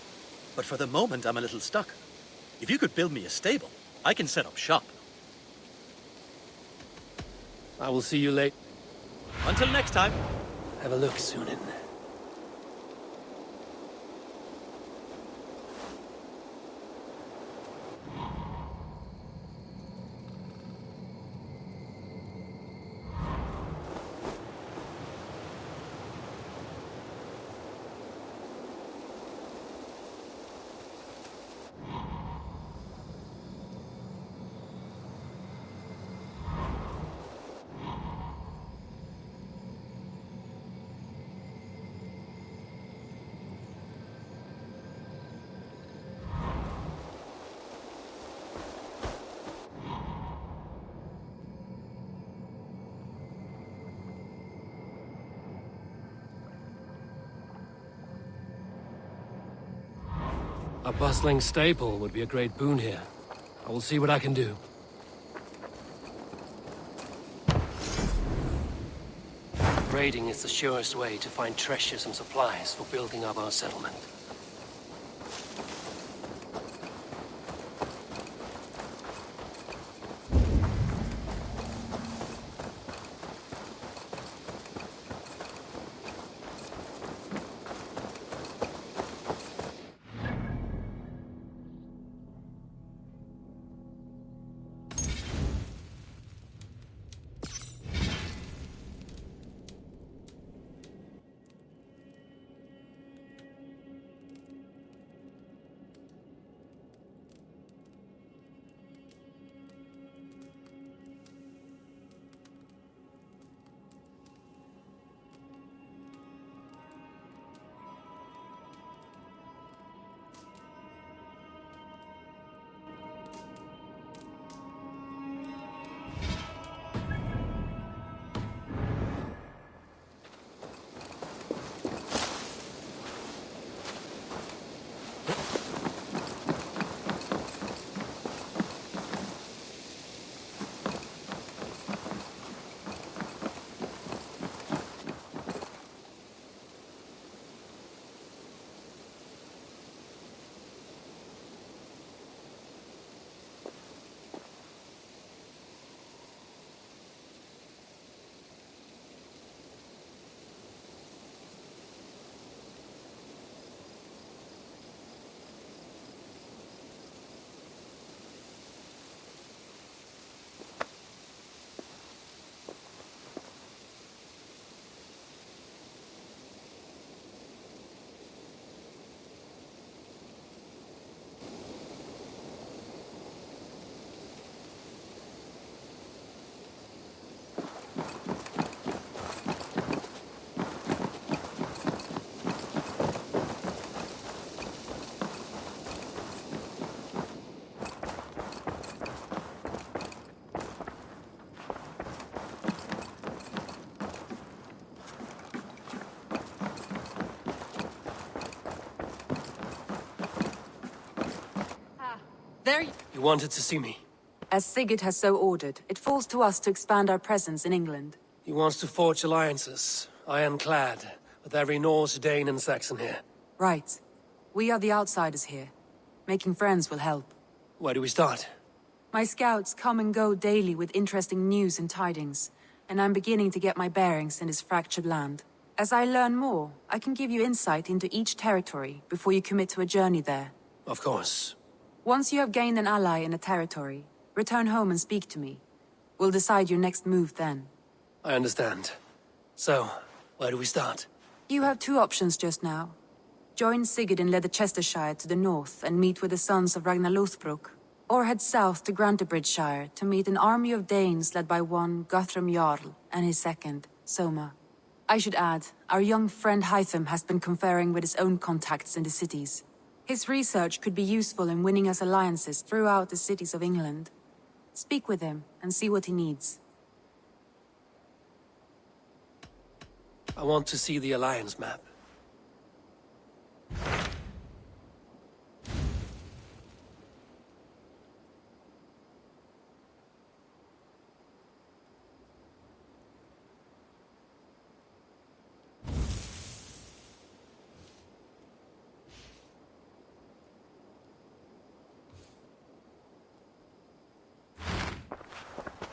But for the moment, I'm a little stuck. If you could build me a stable, I can set up shop. I will see you late. Until next time. Have a look, Sunan. A bustling staple would be a great boon here. I will see what I can do. Raiding is the surest way to find treasures and supplies for building up our settlement. There You wanted to see me? As Sigurd has so ordered, it falls to us to expand our presence in England. He wants to forge alliances, ironclad, with every Norse, Dane, and Saxon here. Right. We are the outsiders here. Making friends will help. Where do we start? My scouts come and go daily with interesting news and tidings, and I'm beginning to get my bearings in this fractured land. As I learn more, I can give you insight into each territory before you commit to a journey there. Of course. Once you have gained an ally in a territory, return home and speak to me. We'll decide your next move then. I understand. So, where do we start? You have two options just now. Join Sigurd in Leicestershire to the north and meet with the sons of Ragnar Lothbrok, or head south to Grantebridgeshire to meet an army of Danes led by one Guthrum Jarl and his second, Soma. I should add, our young friend Hytham has been conferring with his own contacts in the cities. His research could be useful in winning us alliances throughout the cities of England. Speak with him and see what he needs. I want to see the alliance map.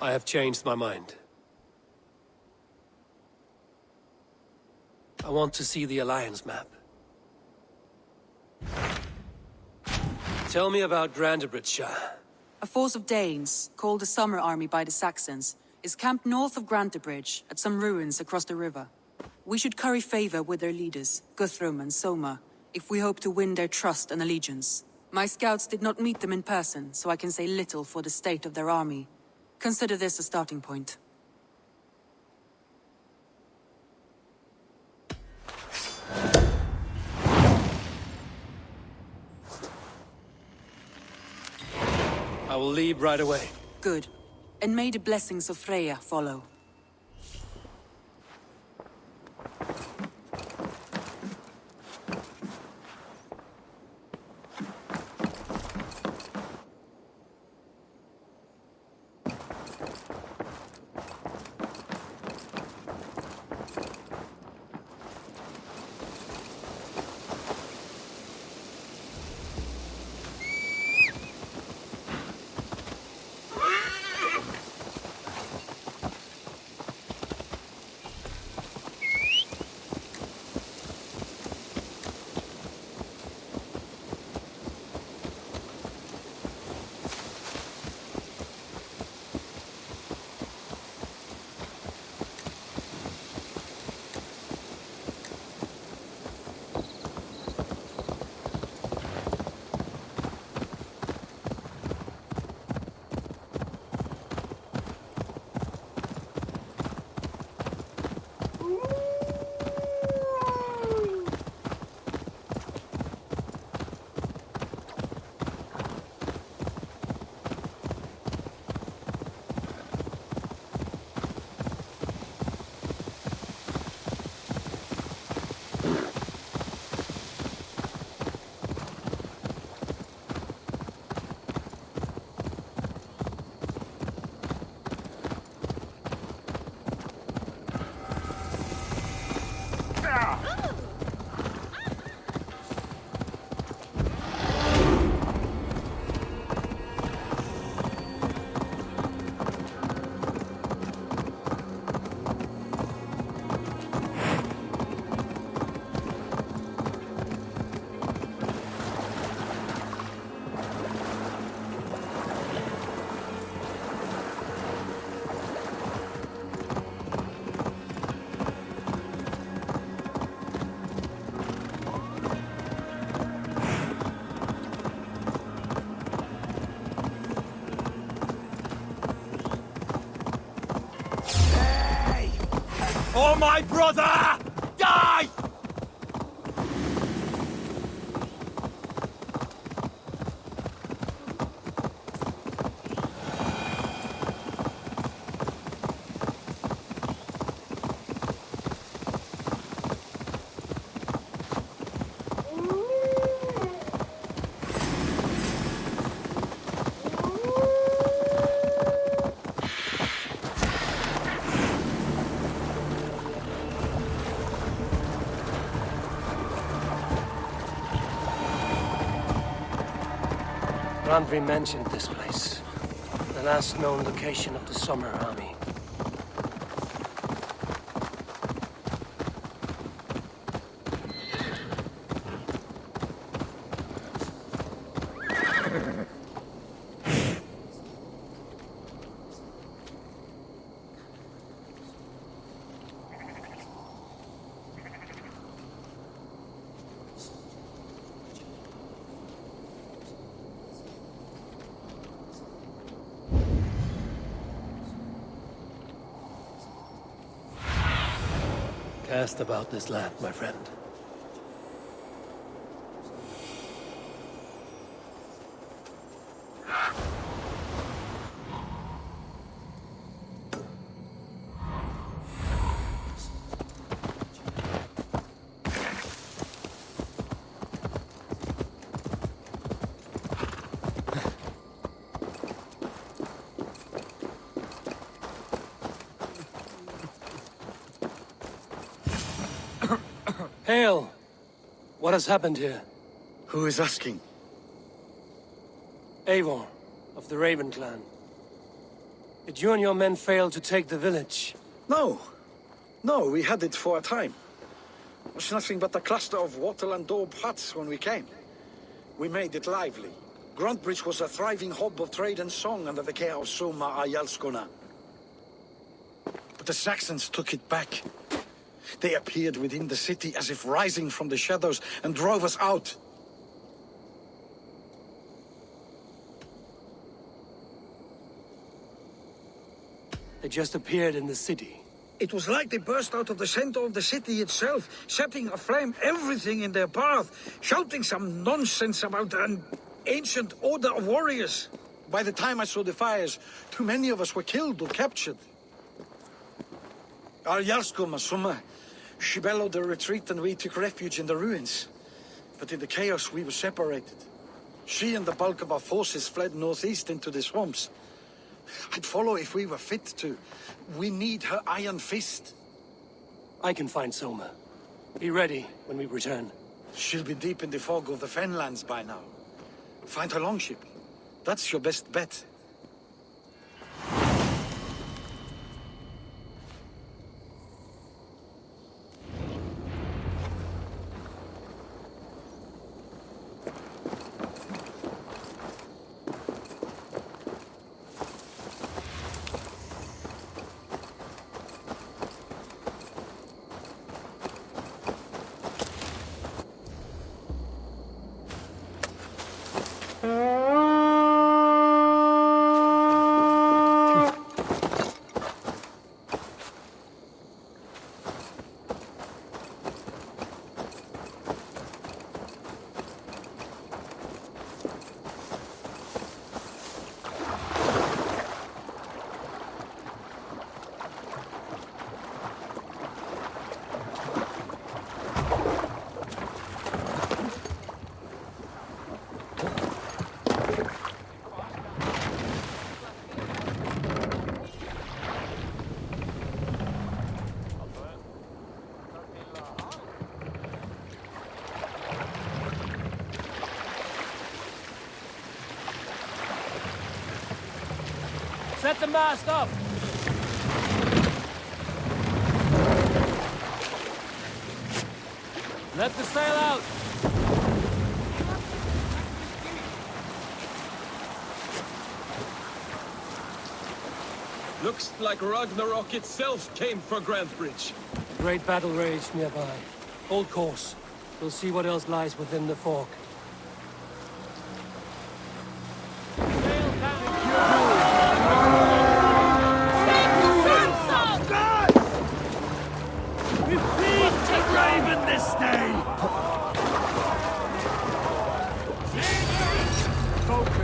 I have changed my mind. I want to see the alliance map. Tell me about Grantebridgeshire. A force of Danes, called the Summer Army by the Saxons, is camped north of Grantebridge at some ruins across the river. We should curry favor with their leaders, Guthrum and Soma, if we hope to win their trust and allegiance. My scouts did not meet them in person, so I can say little for the state of their army. Consider this a starting point. I will leave right away. Good. And may the blessings of Freya follow. For my brother! Die! Randvi mentioned this place. The last known location of the Summer Army. Cast about this land, my friend. Hail! What has happened here? Who is asking? Eivor, of the Raven clan. Did you and your men fail to take the village? No. No, we had it for a time. It was nothing but a cluster of wattle and daub huts when we came. We made it lively. Gruntbridge was a thriving hub of trade and song under the care of Soma Ayalskona. But the Saxons took it back. They appeared within the city as if rising from the shadows and drove us out. They just appeared in the city. It was like they burst out of the center of the city itself, setting aflame everything in their path, shouting some nonsense about an ancient order of warriors. By the time I saw the fires, too many of us were killed or captured. Our Yarskoma Summa, she bellowed a retreat and we took refuge in the ruins. But in the chaos we were separated. She and the bulk of our forces fled northeast into the swamps. I'd follow if we were fit to. We need her iron fist. I can find Soma. Be ready when we return. She'll be deep in the fog of the Fenlands by now. Find her longship. That's your best bet. Set the mast up! Let the sail out! Looks like Ragnarok itself came for Grantbridge. A great battle raged nearby. Hold course. We'll see what else lies within the fork.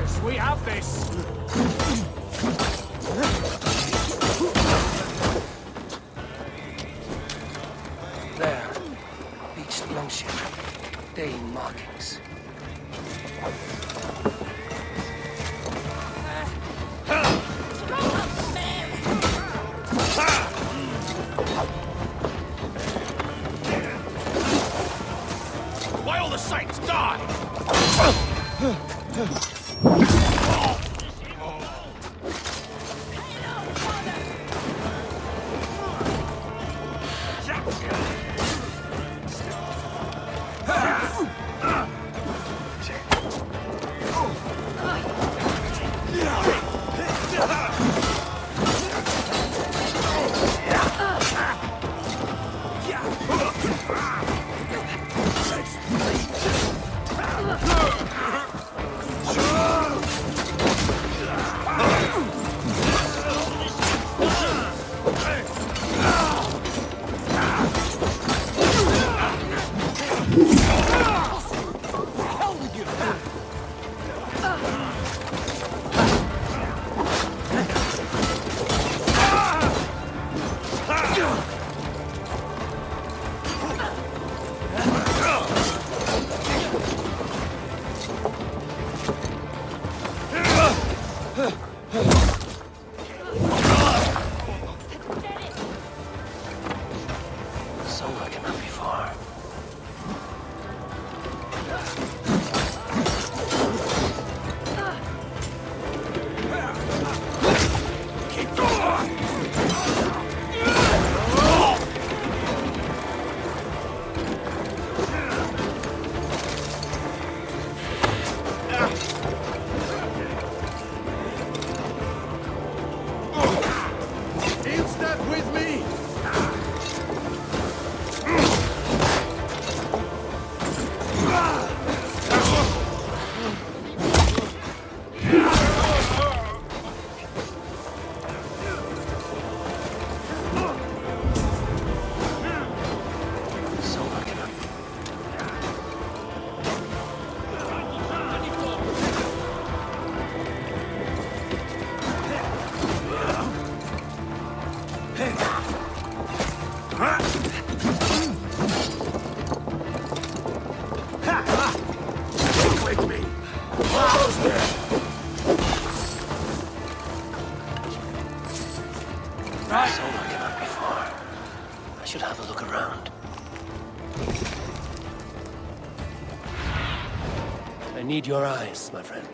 soldiers, we have this! There. Beached longship. Day markings. Why all the saints die? Somewhere cannot be far. In step with me! Somewhere cannot be. With me! Almost there! Somewhere cannot be far. I should have a look around. I need your eyes, my friend.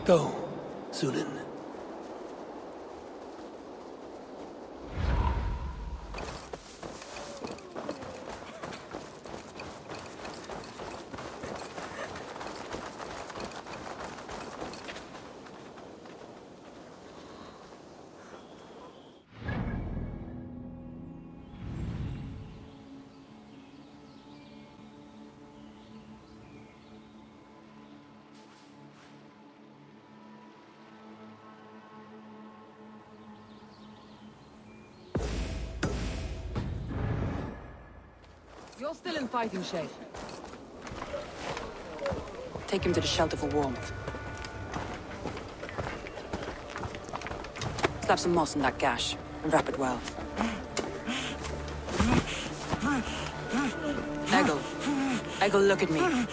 Go, Sunan. You're still in fighting shape. Take him to the shelter for warmth. Slap some moss in that gash, and wrap it well. Eggle, look at me.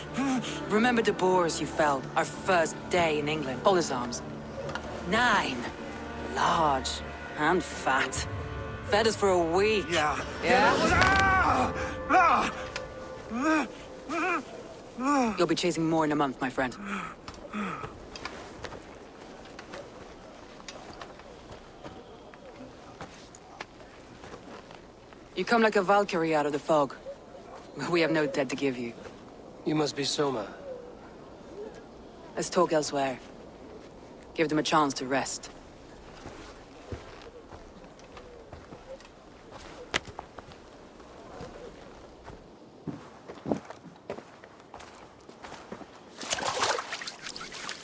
Remember the boars you felled, our first day in England? Hold his arms. 9. Large and fat. Fed us for a week. Yeah. Yeah? You'll be chasing more in a month, my friend. You come like a Valkyrie out of the fog. We have no debt to give you. You must be Soma. Let's talk elsewhere. Give them a chance to rest.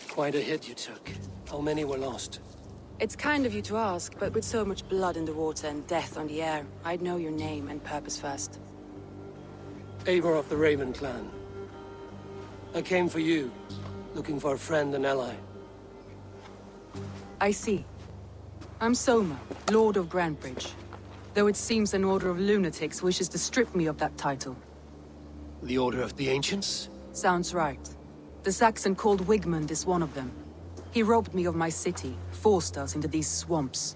Quite a hit you took. How many were lost? It's kind of you to ask, but with so much blood in the water and death on the air, I'd know your name and purpose first. Eivor of the Raven clan. I came for you, looking for a friend and ally. I see. I'm Soma, Lord of Grantebridge. Though it seems an order of lunatics wishes to strip me of that title. The Order of the Ancients? Sounds right. The Saxon called Wigmund is one of them. He robbed me of my city, forced us into these swamps.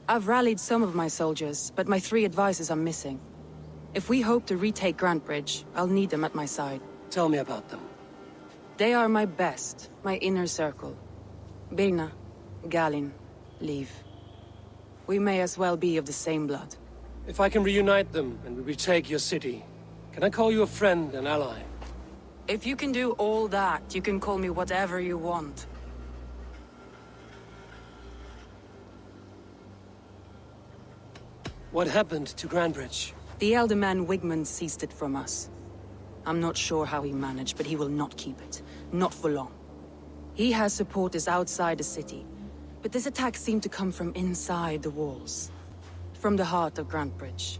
I've rallied some of my soldiers, but my 3 advisors are missing. If we hope to retake Grantebridge, I'll need them at my side. Tell me about them. They are my best, my inner circle. Birna, Galin, Liv. We may as well be of the same blood. If I can reunite them and we retake your city, can I call you a friend and ally? If you can do all that, you can call me whatever you want. What happened to Grantebridge? The elder man Wigmund seized it from us. I'm not sure how he managed, but he will not keep it. Not for long. He has supporters outside the city, but this attack seemed to come from inside the walls. From the heart of Grantebridge.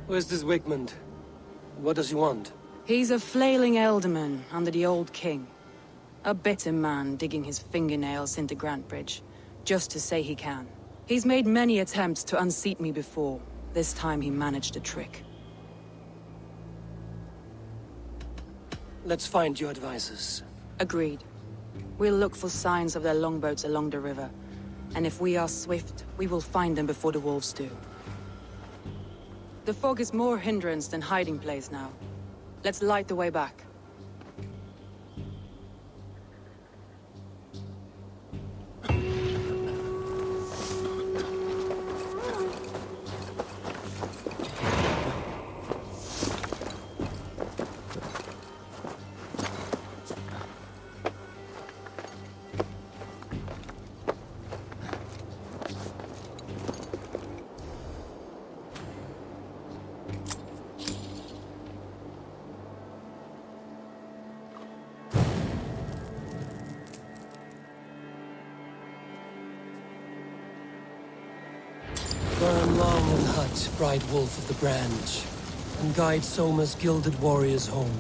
Where's this Wigmund? What does he want? He's a flailing elderman under the old king. A bitter man digging his fingernails into Grantebridge, just to say he can. He's made many attempts to unseat me before. This time he managed a trick. Let's find your advisors. Agreed. We'll look for signs of their longboats along the river. And if we are swift, we will find them before the wolves do. The fog is more hindrance than hiding place now. Let's light the way back. Burn long and hut, bright wolf of the branch, and guide Soma's gilded warriors home.